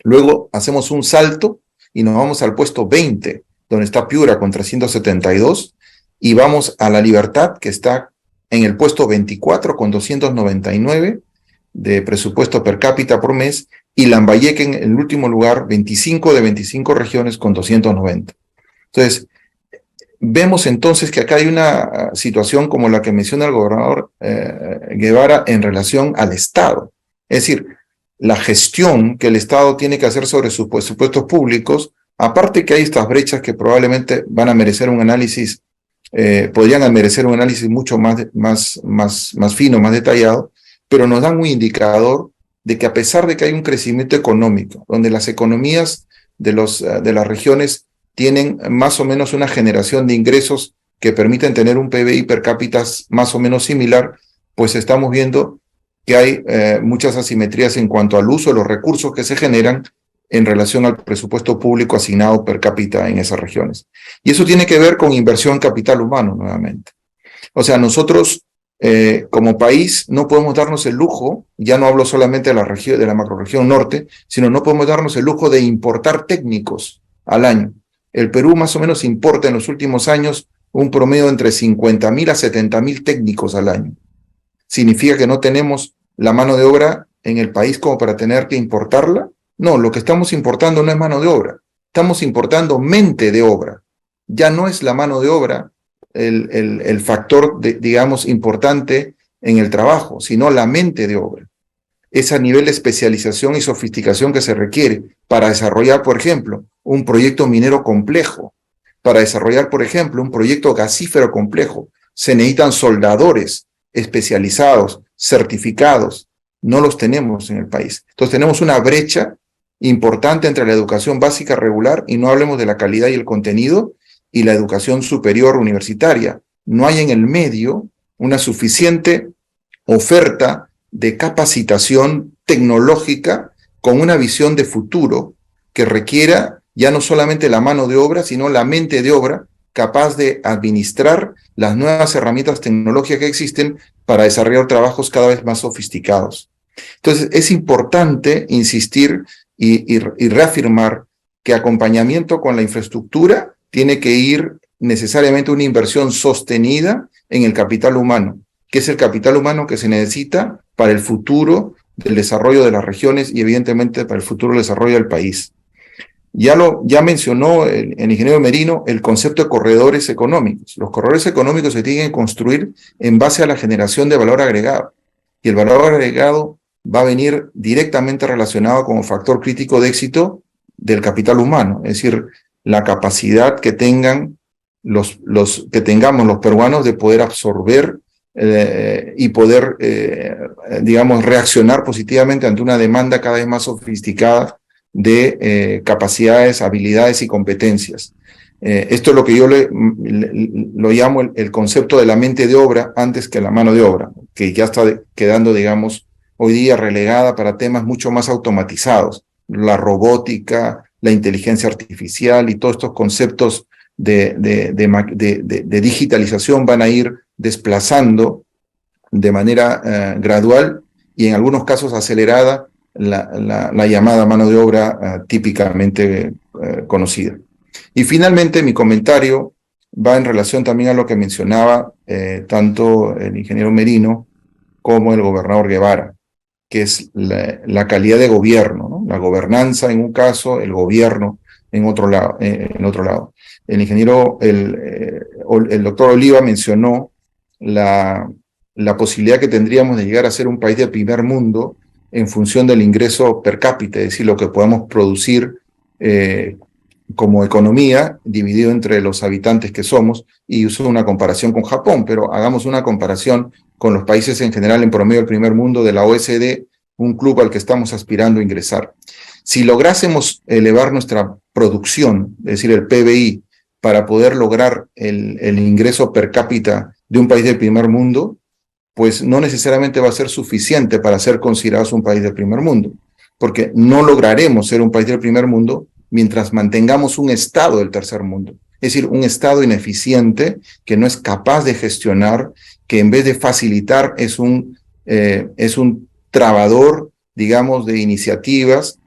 Luego hacemos un salto y nos vamos al puesto 20, donde está Piura con 372, y vamos a La Libertad, que está en el puesto 24 con 299 de presupuesto per cápita por mes, y Lambayeque en el último lugar, 25 de 25 regiones con 290. Entonces, vemos entonces que acá hay una situación como la que menciona el gobernador Guevara en relación al Estado. Es decir, la gestión que el Estado tiene que hacer sobre sus presupuestos públicos, aparte que hay estas brechas que probablemente van a merecer un análisis, podrían merecer un análisis mucho más fino, más detallado, pero nos dan un indicador de que a pesar de que hay un crecimiento económico, donde las economías de las regiones tienen más o menos una generación de ingresos que permiten tener un PBI per cápita más o menos similar, pues estamos viendo que hay muchas asimetrías en cuanto al uso de los recursos que se generan en relación al presupuesto público asignado per cápita en esas regiones. Y eso tiene que ver con inversión en capital humano, nuevamente. O sea, nosotros como país no podemos darnos el lujo, ya no hablo solamente de la macrorregión norte, sino no podemos darnos el lujo de importar técnicos al año. El Perú más o menos importa en los últimos años un promedio entre 50.000 a 70.000 técnicos al año. ¿Significa que no tenemos la mano de obra en el país como para tener que importarla? No, lo que estamos importando no es mano de obra, estamos importando mente de obra. Ya no es la mano de obra el factor, digamos, importante en el trabajo, sino la mente de obra. Ese nivel de especialización y sofisticación que se requiere para desarrollar, por ejemplo, un proyecto minero complejo, para desarrollar, por ejemplo, un proyecto gasífero complejo, se necesitan soldadores especializados, certificados. No los tenemos en el país. Entonces tenemos una brecha importante entre la educación básica regular, y no hablemos de la calidad y el contenido, y la educación superior universitaria. No hay en el medio una suficiente oferta de capacitación tecnológica con una visión de futuro que requiera ya no solamente la mano de obra, sino la mente de obra capaz de administrar las nuevas herramientas tecnológicas que existen para desarrollar trabajos cada vez más sofisticados. Entonces, es importante insistir y reafirmar que acompañamiento con la infraestructura tiene que ir necesariamente una inversión sostenida en el capital humano, que es el capital humano que se necesita para el futuro del desarrollo de las regiones y evidentemente para el futuro del desarrollo del país. Ya mencionó el ingeniero Merino el concepto de corredores económicos. Los corredores económicos se tienen que construir en base a la generación de valor agregado. Y el valor agregado va a venir directamente relacionado como factor crítico de éxito del capital humano. Es decir, la capacidad que tengamos los peruanos de poder absorber y poder, digamos, reaccionar positivamente ante una demanda cada vez más sofisticada de capacidades, habilidades y competencias. Esto es lo que yo lo llamo el concepto de la mente de obra antes que la mano de obra, que ya está quedando, digamos, hoy día relegada para temas mucho más automatizados, la robótica, la inteligencia artificial y todos estos conceptos de digitalización van a ir desplazando de manera gradual y en algunos casos acelerada la llamada mano de obra típicamente conocida. Y finalmente mi comentario va en relación también a lo que mencionaba tanto el ingeniero Merino como el gobernador Guevara, que es la calidad de gobierno, ¿no? La gobernanza en un caso, el gobierno en otro lado. El ingeniero, el doctor Oliva mencionó la posibilidad que tendríamos de llegar a ser un país de primer mundo en función del ingreso per cápita, es decir, lo que podemos producir como economía dividido entre los habitantes que somos, y uso una comparación con Japón, pero hagamos una comparación con los países en general en promedio del primer mundo de la OECD, un club al que estamos aspirando a ingresar. Si lográsemos elevar nuestra producción, es decir, el PBI, para poder lograr el ingreso per cápita de un país del primer mundo, pues no necesariamente va a ser suficiente para ser considerados un país del primer mundo, porque no lograremos ser un país del primer mundo mientras mantengamos un Estado del tercer mundo. Es decir, un Estado ineficiente que no es capaz de gestionar, que en vez de facilitar es un trabador, digamos, de iniciativas,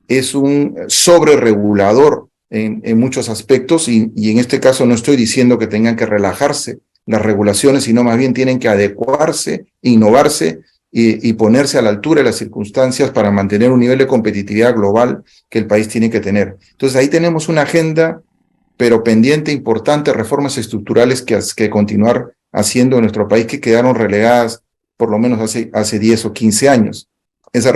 es un sobreregulador en muchos aspectos y en este caso no estoy diciendo que tengan que relajarse las regulaciones, sino más bien tienen que adecuarse, innovarse y ponerse a la altura de las circunstancias para mantener un nivel de competitividad global que el país tiene que tener. Entonces ahí tenemos una agenda, pero pendiente, importante, reformas estructurales que continuar haciendo en nuestro país que quedaron relegadas por lo menos hace 10 o 15 años. Esas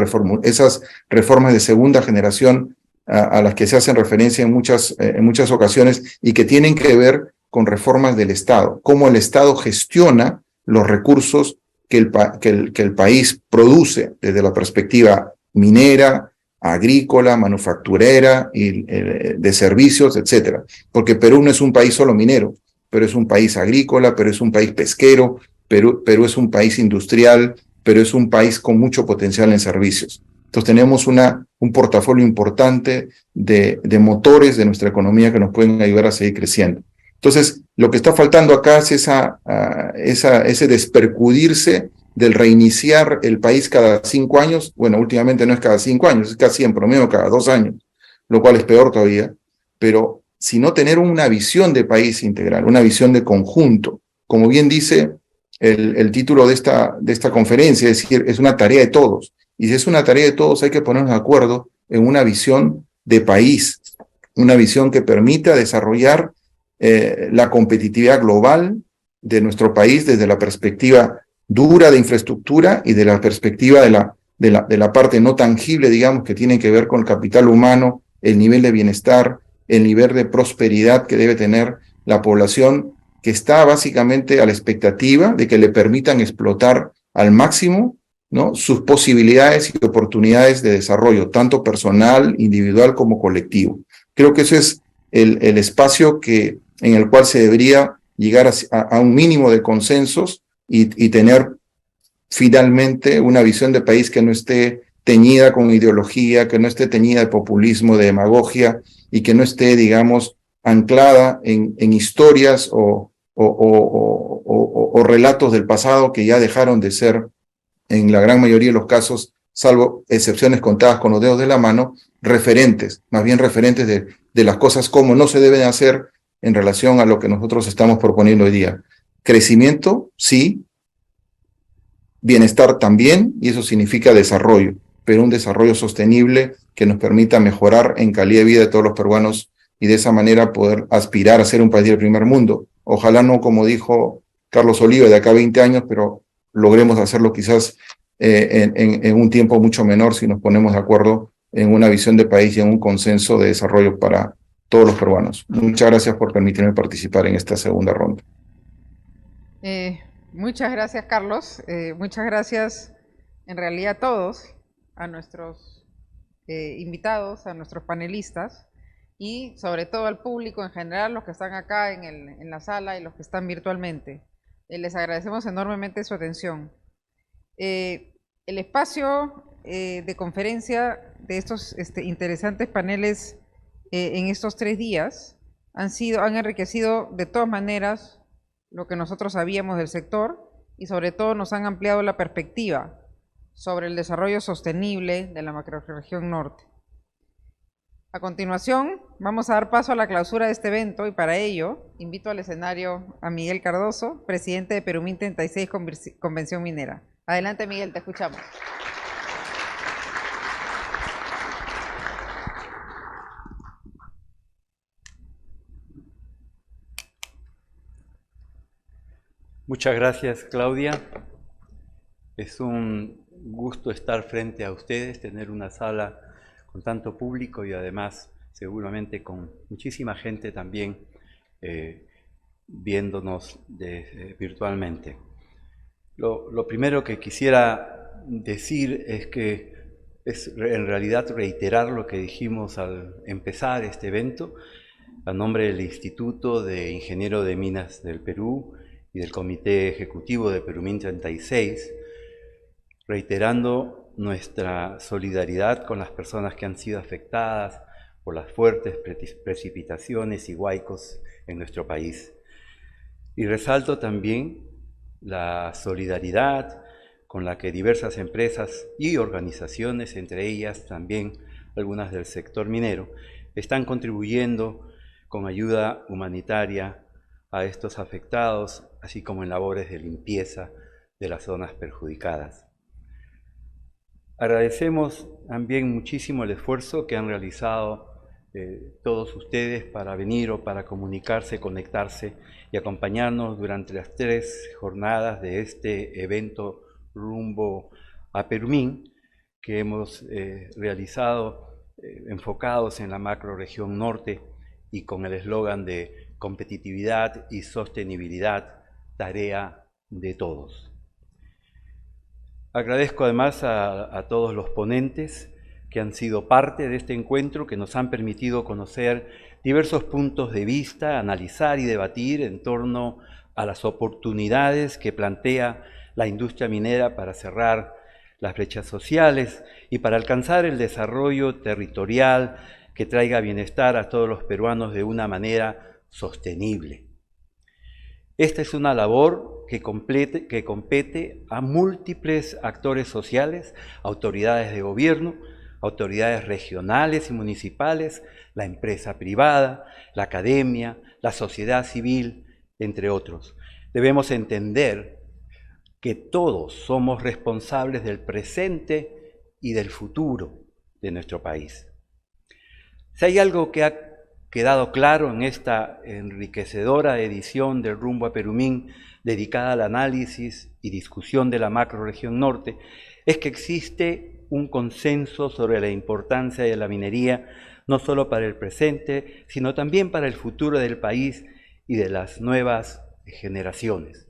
reformas de segunda generación a las que se hacen referencia en muchas ocasiones y que tienen que ver con reformas del Estado, cómo el Estado gestiona los recursos que el país produce desde la perspectiva minera, agrícola, manufacturera, y, de servicios, etcétera. Porque Perú no es un país solo minero, pero es un país agrícola, pero es un país pesquero, Perú es un país industrial, pero es un país con mucho potencial en servicios. Entonces tenemos un portafolio importante de motores de nuestra economía que nos pueden ayudar a seguir creciendo. Entonces, lo que está faltando acá es ese despercudirse del reiniciar el país cada 5 años. Bueno, últimamente no es cada 5 años, es casi en promedio cada 2 años, lo cual es peor todavía. Pero sino tener una visión de país integral, una visión de conjunto. Como bien dice el título de esta conferencia, es decir, es una tarea de todos. Y si es una tarea de todos, hay que ponernos de acuerdo en una visión de país, una visión que permita desarrollar la competitividad global de nuestro país desde la perspectiva dura de infraestructura y de la perspectiva de la parte no tangible, digamos, que tiene que ver con el capital humano, el nivel de bienestar, el nivel de prosperidad que debe tener la población, que está básicamente a la expectativa de que le permitan explotar al máximo, ¿no?, sus posibilidades y oportunidades de desarrollo, tanto personal, individual como colectivo. Creo que ese es el espacio en el cual se debería llegar a un mínimo de consensos y tener finalmente una visión de país que no esté teñida con ideología, que no esté teñida de populismo, de demagogia, y que no esté, digamos, anclada en historias o relatos del pasado que ya dejaron de ser, en la gran mayoría de los casos, salvo excepciones contadas con los dedos de la mano, referentes, más bien referentes de las cosas como no se deben hacer en relación a lo que nosotros estamos proponiendo hoy día. Crecimiento, sí. Bienestar también, y eso significa desarrollo, pero un desarrollo sostenible que nos permita mejorar en calidad de vida de todos los peruanos y de esa manera poder aspirar a ser un país del primer mundo. Ojalá no, como dijo Carlos Oliva, de acá a 20 años, pero logremos hacerlo quizás en un tiempo mucho menor si nos ponemos de acuerdo en una visión de país y en un consenso de desarrollo para todos los peruanos. Muchas gracias por permitirme participar en esta segunda ronda. Muchas gracias, Carlos. Muchas gracias, en realidad, a todos, a nuestros invitados, a nuestros panelistas. y sobre todo al público en general, los que están acá en la sala y los que están virtualmente. Les agradecemos enormemente su atención. El espacio de conferencia de estos interesantes paneles en estos 3 días han enriquecido de todas maneras lo que nosotros sabíamos del sector y sobre todo nos han ampliado la perspectiva sobre el desarrollo sostenible de la macrorregión norte. A continuación, vamos a dar paso a la clausura de este evento y para ello invito al escenario a Miguel Cardoso, presidente de Perumín 36 Convención Minera. Adelante, Miguel, te escuchamos. Muchas gracias, Claudia. Es un gusto estar frente a ustedes, tener una sala con tanto público y además seguramente con muchísima gente también viéndonos virtualmente. Lo primero que quisiera decir es que es en realidad reiterar lo que dijimos al empezar este evento, a nombre del Instituto de Ingeniero de Minas del Perú y del Comité Ejecutivo de Perumín 36, reiterando nuestra solidaridad con las personas que han sido afectadas por las fuertes precipitaciones y huaicos en nuestro país. Y resalto también la solidaridad con la que diversas empresas y organizaciones, entre ellas también algunas del sector minero, están contribuyendo con ayuda humanitaria a estos afectados, así como en labores de limpieza de las zonas perjudicadas. Agradecemos también muchísimo el esfuerzo que han realizado todos ustedes para venir o para comunicarse, conectarse y acompañarnos durante las 3 jornadas de este evento rumbo a Perumín que hemos realizado enfocados en la macrorregión norte y con el eslogan de competitividad y sostenibilidad, tarea de todos. Agradezco además a todos los ponentes que han sido parte de este encuentro, que nos han permitido conocer diversos puntos de vista, analizar y debatir en torno a las oportunidades que plantea la industria minera para cerrar las brechas sociales y para alcanzar el desarrollo territorial que traiga bienestar a todos los peruanos de una manera sostenible. Esta es una labor que compete a múltiples actores sociales, autoridades de gobierno, autoridades regionales y municipales, la empresa privada, la academia, la sociedad civil, entre otros. Debemos entender que todos somos responsables del presente y del futuro de nuestro país. Si hay algo que ha quedado claro en esta enriquecedora edición del Rumbo a Perumín, dedicada al análisis y discusión de la macrorregión norte, es que existe un consenso sobre la importancia de la minería, no solo para el presente, sino también para el futuro del país y de las nuevas generaciones.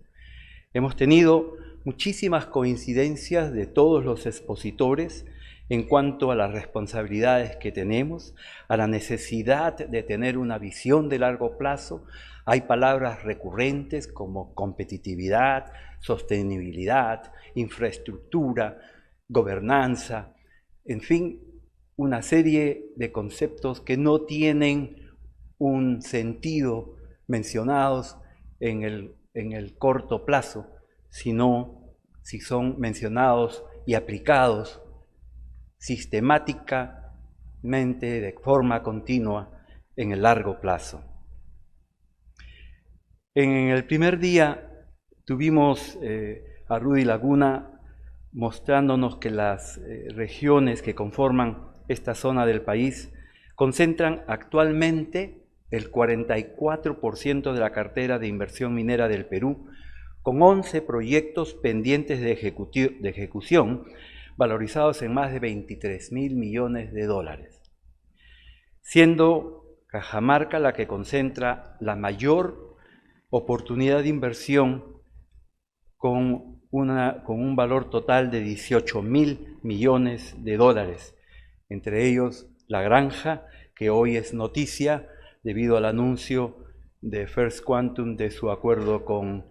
Hemos tenido muchísimas coincidencias de todos los expositores en cuanto a las responsabilidades que tenemos, a la necesidad de tener una visión de largo plazo. Hay palabras recurrentes como competitividad, sostenibilidad, infraestructura, gobernanza, en fin, una serie de conceptos que no tienen un sentido mencionados en el corto plazo, sino si son mencionados y aplicados sistemáticamente, de forma continua, en el largo plazo. En el primer día tuvimos a Rudy Laguna mostrándonos que las regiones que conforman esta zona del país concentran actualmente el 44% de la cartera de inversión minera del Perú, con 11 proyectos pendientes de ejecución, valorizados en más de 23.000 millones de dólares, siendo Cajamarca la que concentra la mayor oportunidad de inversión con un valor total de 18.000 millones de dólares, entre ellos La Granja, que hoy es noticia debido al anuncio de First Quantum de su acuerdo con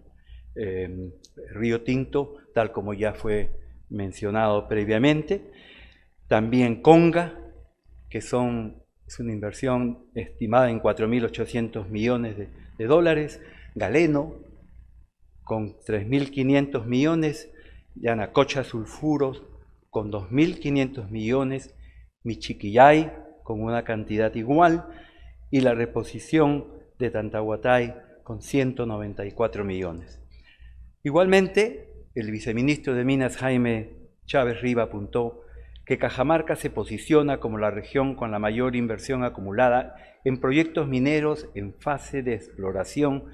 Río Tinto, tal como ya fue mencionado previamente. También Conga, que es una inversión estimada en 4.800 millones de dólares. Galeno, con 3.500 millones. Yanacocha Sulfuros, con 2.500 millones. Michiquillay, con una cantidad igual. Y la reposición de Tantahuatay, con 194 millones. Igualmente, el viceministro de Minas, Jaime Chávez Riva, apuntó que Cajamarca se posiciona como la región con la mayor inversión acumulada en proyectos mineros en fase de exploración,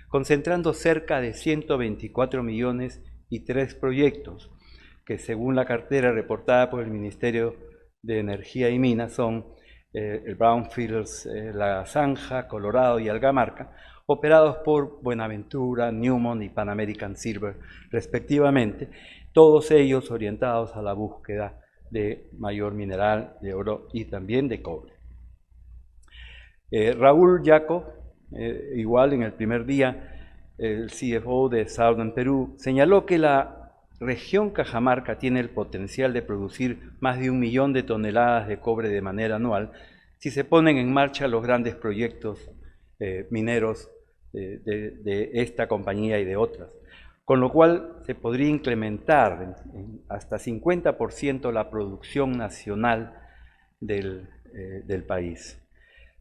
concentrando cerca de 124 millones y 3 proyectos, que según la cartera reportada por el Ministerio de Energía y Minas son el Brownfields, La Zanja, Colorado y Algamarca, operados por Buenaventura, Newmont y Pan American Silver, respectivamente, todos ellos orientados a la búsqueda de mayor mineral de oro y también de cobre. Raúl Yaco, igual en el primer día, el CFO de Southern Perú, señaló que la región Cajamarca tiene el potencial de producir más de 1 millón de toneladas de cobre de manera anual si se ponen en marcha los grandes proyectos mineros de esta compañía y de otras, con lo cual se podría incrementar en hasta 50% la producción nacional del país.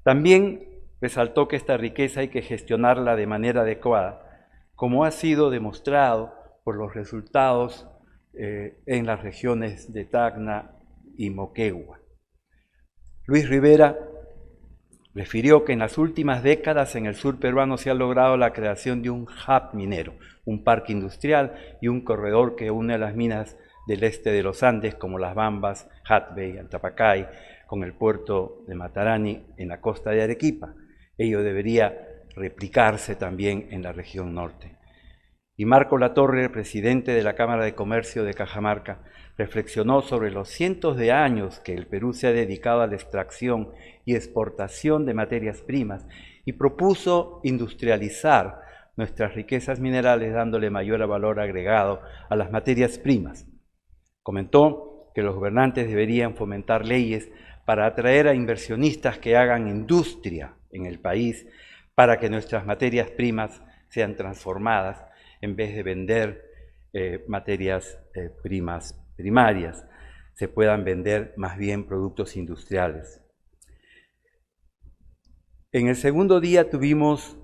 También resaltó que esta riqueza hay que gestionarla de manera adecuada, como ha sido demostrado por los resultados en las regiones de Tacna y Moquegua. Luis Rivera refirió que en las últimas décadas en el sur peruano se ha logrado la creación de un hub minero, un parque industrial y un corredor que une las minas del este de los Andes, como Las Bambas, Hatbey, Antapacay, con el puerto de Matarani en la costa de Arequipa. Ello debería replicarse también en la región norte. Y Marco Latorre, presidente de la Cámara de Comercio de Cajamarca, reflexionó sobre los cientos de años que el Perú se ha dedicado a la extracción y exportación de materias primas y propuso industrializar nuestras riquezas minerales dándole mayor valor agregado a las materias primas. Comentó que los gobernantes deberían fomentar leyes para atraer a inversionistas que hagan industria en el país para que nuestras materias primas sean transformadas en vez de vender materias primas primarias, se puedan vender más bien productos industriales. En el segundo día tuvimos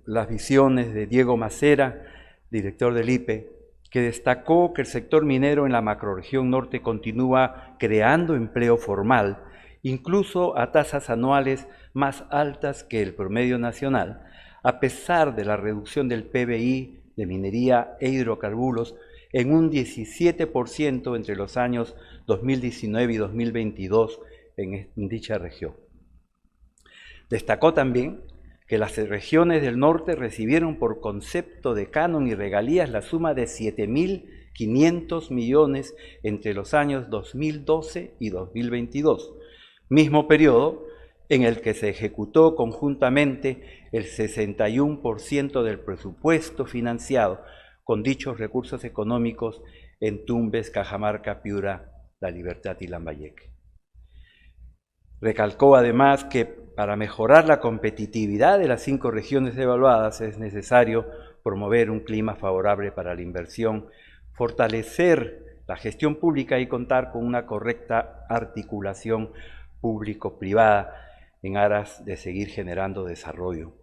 las visiones de Diego Macera, director del IPE, que destacó que el sector minero en la macrorregión norte continúa creando empleo formal, incluso a tasas anuales más altas que el promedio nacional, a pesar de la reducción del PBI de minería e hidrocarburos en un 17% entre los años 2019 y 2022 en dicha región. Destacó también que las regiones del norte recibieron por concepto de canon y regalías la suma de 7.500 millones entre los años 2012 y 2022, mismo periodo en el que se ejecutó conjuntamente el 61% del presupuesto financiado con dichos recursos económicos en Tumbes, Cajamarca, Piura, La Libertad y Lambayeque. Recalcó además que para mejorar la competitividad de las 5 regiones evaluadas es necesario promover un clima favorable para la inversión, fortalecer la gestión pública y contar con una correcta articulación público-privada en aras de seguir generando desarrollo.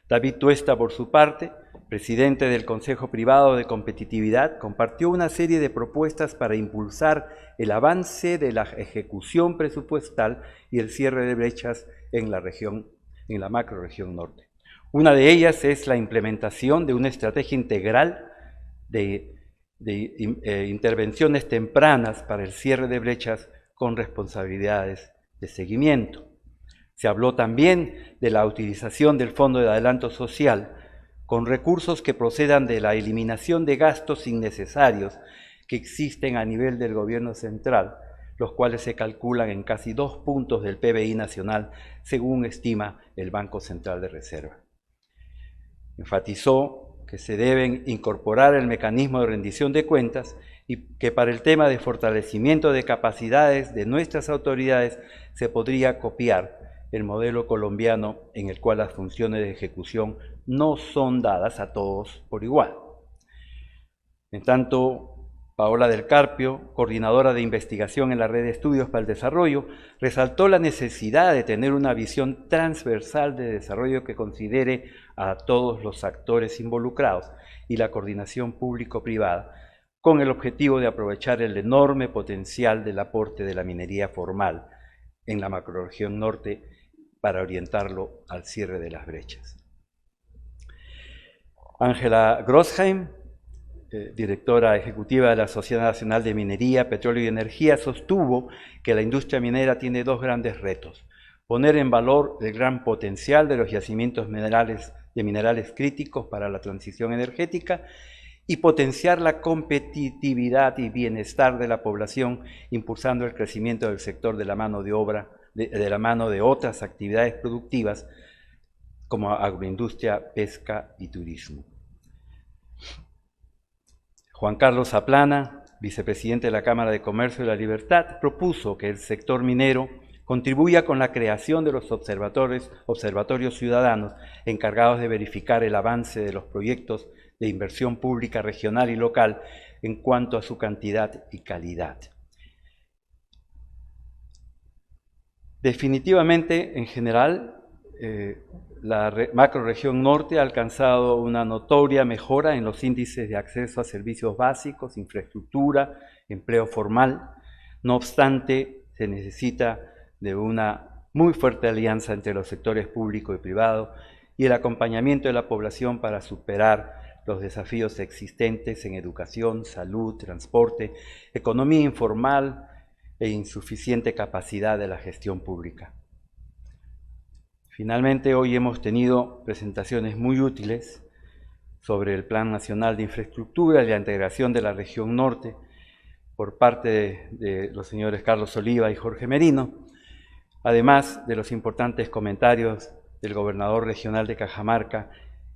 David Tuesta, por su parte, presidente del Consejo Privado de Competitividad, compartió una serie de propuestas para impulsar el avance de la ejecución presupuestal y el cierre de brechas en la macrorregión norte. Una de ellas es la implementación de una estrategia integral de intervenciones tempranas para el cierre de brechas con responsabilidades de seguimiento. Se habló también de la utilización del Fondo de Adelanto Social con recursos que procedan de la eliminación de gastos innecesarios que existen a nivel del gobierno central, los cuales se calculan en casi 2 puntos del PBI nacional, según estima el Banco Central de Reserva. Enfatizó que se deben incorporar el mecanismo de rendición de cuentas y que para el tema de fortalecimiento de capacidades de nuestras autoridades se podría copiar el modelo colombiano en el cual las funciones de ejecución no son dadas a todos por igual. En tanto, Paola del Carpio, coordinadora de investigación en la Red de Estudios para el Desarrollo, resaltó la necesidad de tener una visión transversal de desarrollo que considere a todos los actores involucrados y la coordinación público-privada, con el objetivo de aprovechar el enorme potencial del aporte de la minería formal en la macrorregión norte para orientarlo al cierre de las brechas. Ángela Grossheim, directora ejecutiva de la Sociedad Nacional de Minería, Petróleo y Energía, sostuvo que la industria minera tiene 2 grandes retos: poner en valor el gran potencial de los yacimientos de minerales críticos para la transición energética y potenciar la competitividad y bienestar de la población, impulsando el crecimiento del sector de la mano de obra, de la mano de otras actividades productivas como agroindustria, pesca y turismo. Juan Carlos Zaplana, vicepresidente de la Cámara de Comercio de la Libertad, propuso que el sector minero contribuya con la creación de los observatorios ciudadanos encargados de verificar el avance de los proyectos de inversión pública regional y local en cuanto a su cantidad y calidad. Definitivamente, en general, la macrorregión norte ha alcanzado una notoria mejora en los índices de acceso a servicios básicos, infraestructura, empleo formal. No obstante, se necesita de una muy fuerte alianza entre los sectores público y privado y el acompañamiento de la población para superar los desafíos existentes en educación, salud, transporte, economía informal e insuficiente capacidad de la gestión pública. Finalmente, hoy hemos tenido presentaciones muy útiles sobre el Plan Nacional de Infraestructura y la integración de la región norte por parte de los señores Carlos Oliva y Jorge Merino, además de los importantes comentarios del gobernador regional de Cajamarca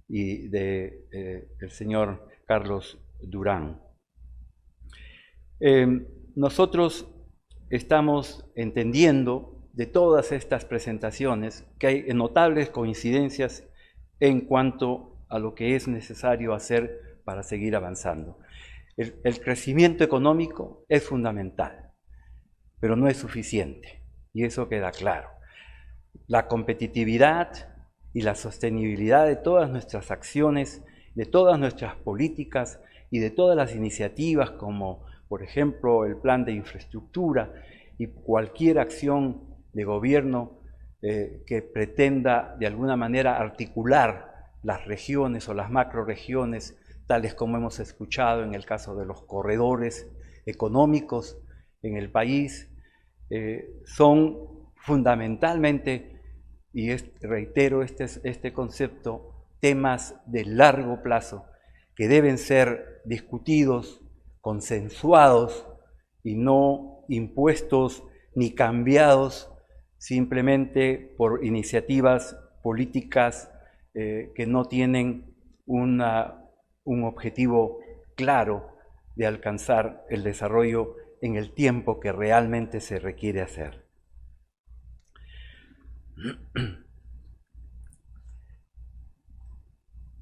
y del señor Carlos Durán. Nosotros estamos entendiendo de todas estas presentaciones que hay notables coincidencias en cuanto a lo que es necesario hacer para seguir avanzando. El crecimiento económico es fundamental, pero no es suficiente, y eso queda claro. La competitividad y la sostenibilidad de todas nuestras acciones, de todas nuestras políticas y de todas las iniciativas como, por ejemplo, el plan de infraestructura y cualquier acción de gobierno que pretenda de alguna manera articular las regiones o las macrorregiones, tales como hemos escuchado en el caso de los corredores económicos en el país, son fundamentalmente, y reitero este concepto, temas de largo plazo que deben ser discutidos, consensuados y no impuestos ni cambiados simplemente por iniciativas políticas que no tienen un objetivo claro de alcanzar el desarrollo en el tiempo que realmente se requiere hacer.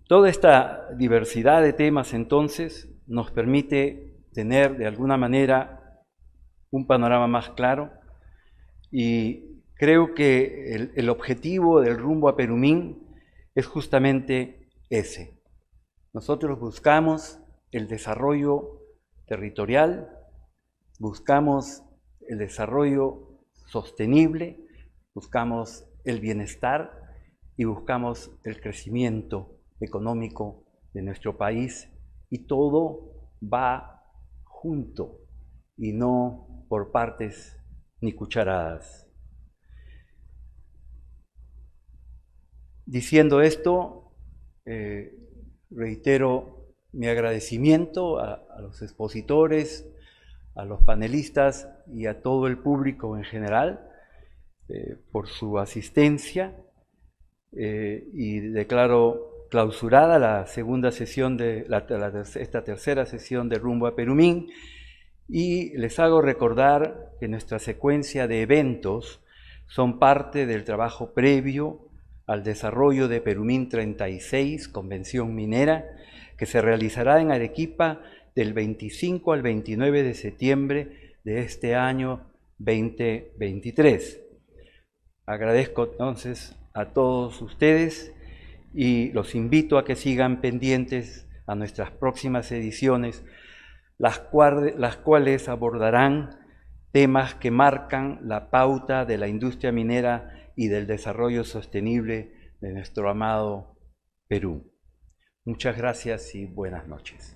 Toda esta diversidad de temas, entonces, nos permite tener de alguna manera un panorama más claro, y creo que el objetivo del rumbo a Perumín es justamente ese. Nosotros buscamos el desarrollo territorial, buscamos el desarrollo sostenible, buscamos el bienestar y buscamos el crecimiento económico de nuestro país, y todo va junto y no por partes ni cucharadas. Diciendo esto, reitero mi agradecimiento a los expositores, a los panelistas y a todo el público en general por su asistencia y declaro clausurada la segunda sesión de esta tercera sesión de Rumbo a Perumín, y les hago recordar que nuestra secuencia de eventos son parte del trabajo previo al desarrollo de Perumín 36, Convención Minera, que se realizará en Arequipa del 25 al 29 de septiembre de este año 2023. Agradezco entonces a todos ustedes y los invito a que sigan pendientes a nuestras próximas ediciones, las cuales abordarán temas que marcan la pauta de la industria minera y del desarrollo sostenible de nuestro amado Perú. Muchas gracias y buenas noches.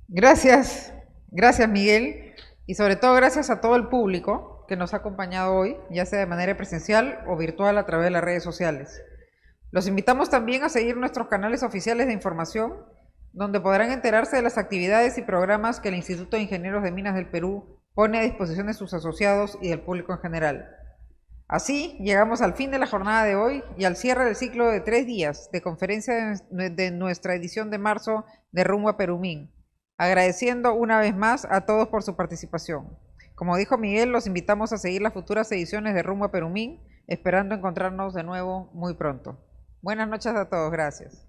Gracias, gracias Miguel, y sobre todo gracias a todo el público que nos ha acompañado hoy, ya sea de manera presencial o virtual a través de las redes sociales. Los invitamos también a seguir nuestros canales oficiales de información, donde podrán enterarse de las actividades y programas que el Instituto de Ingenieros de Minas del Perú pone a disposición de sus asociados y del público en general. Así, llegamos al fin de la jornada de hoy y al cierre del ciclo de 3 días de conferencia de nuestra edición de marzo de Rumbo a Perumín, agradeciendo una vez más a todos por su participación. Como dijo Miguel, los invitamos a seguir las futuras ediciones de Rumbo a Perumín, esperando encontrarnos de nuevo muy pronto. Buenas noches a todos, gracias.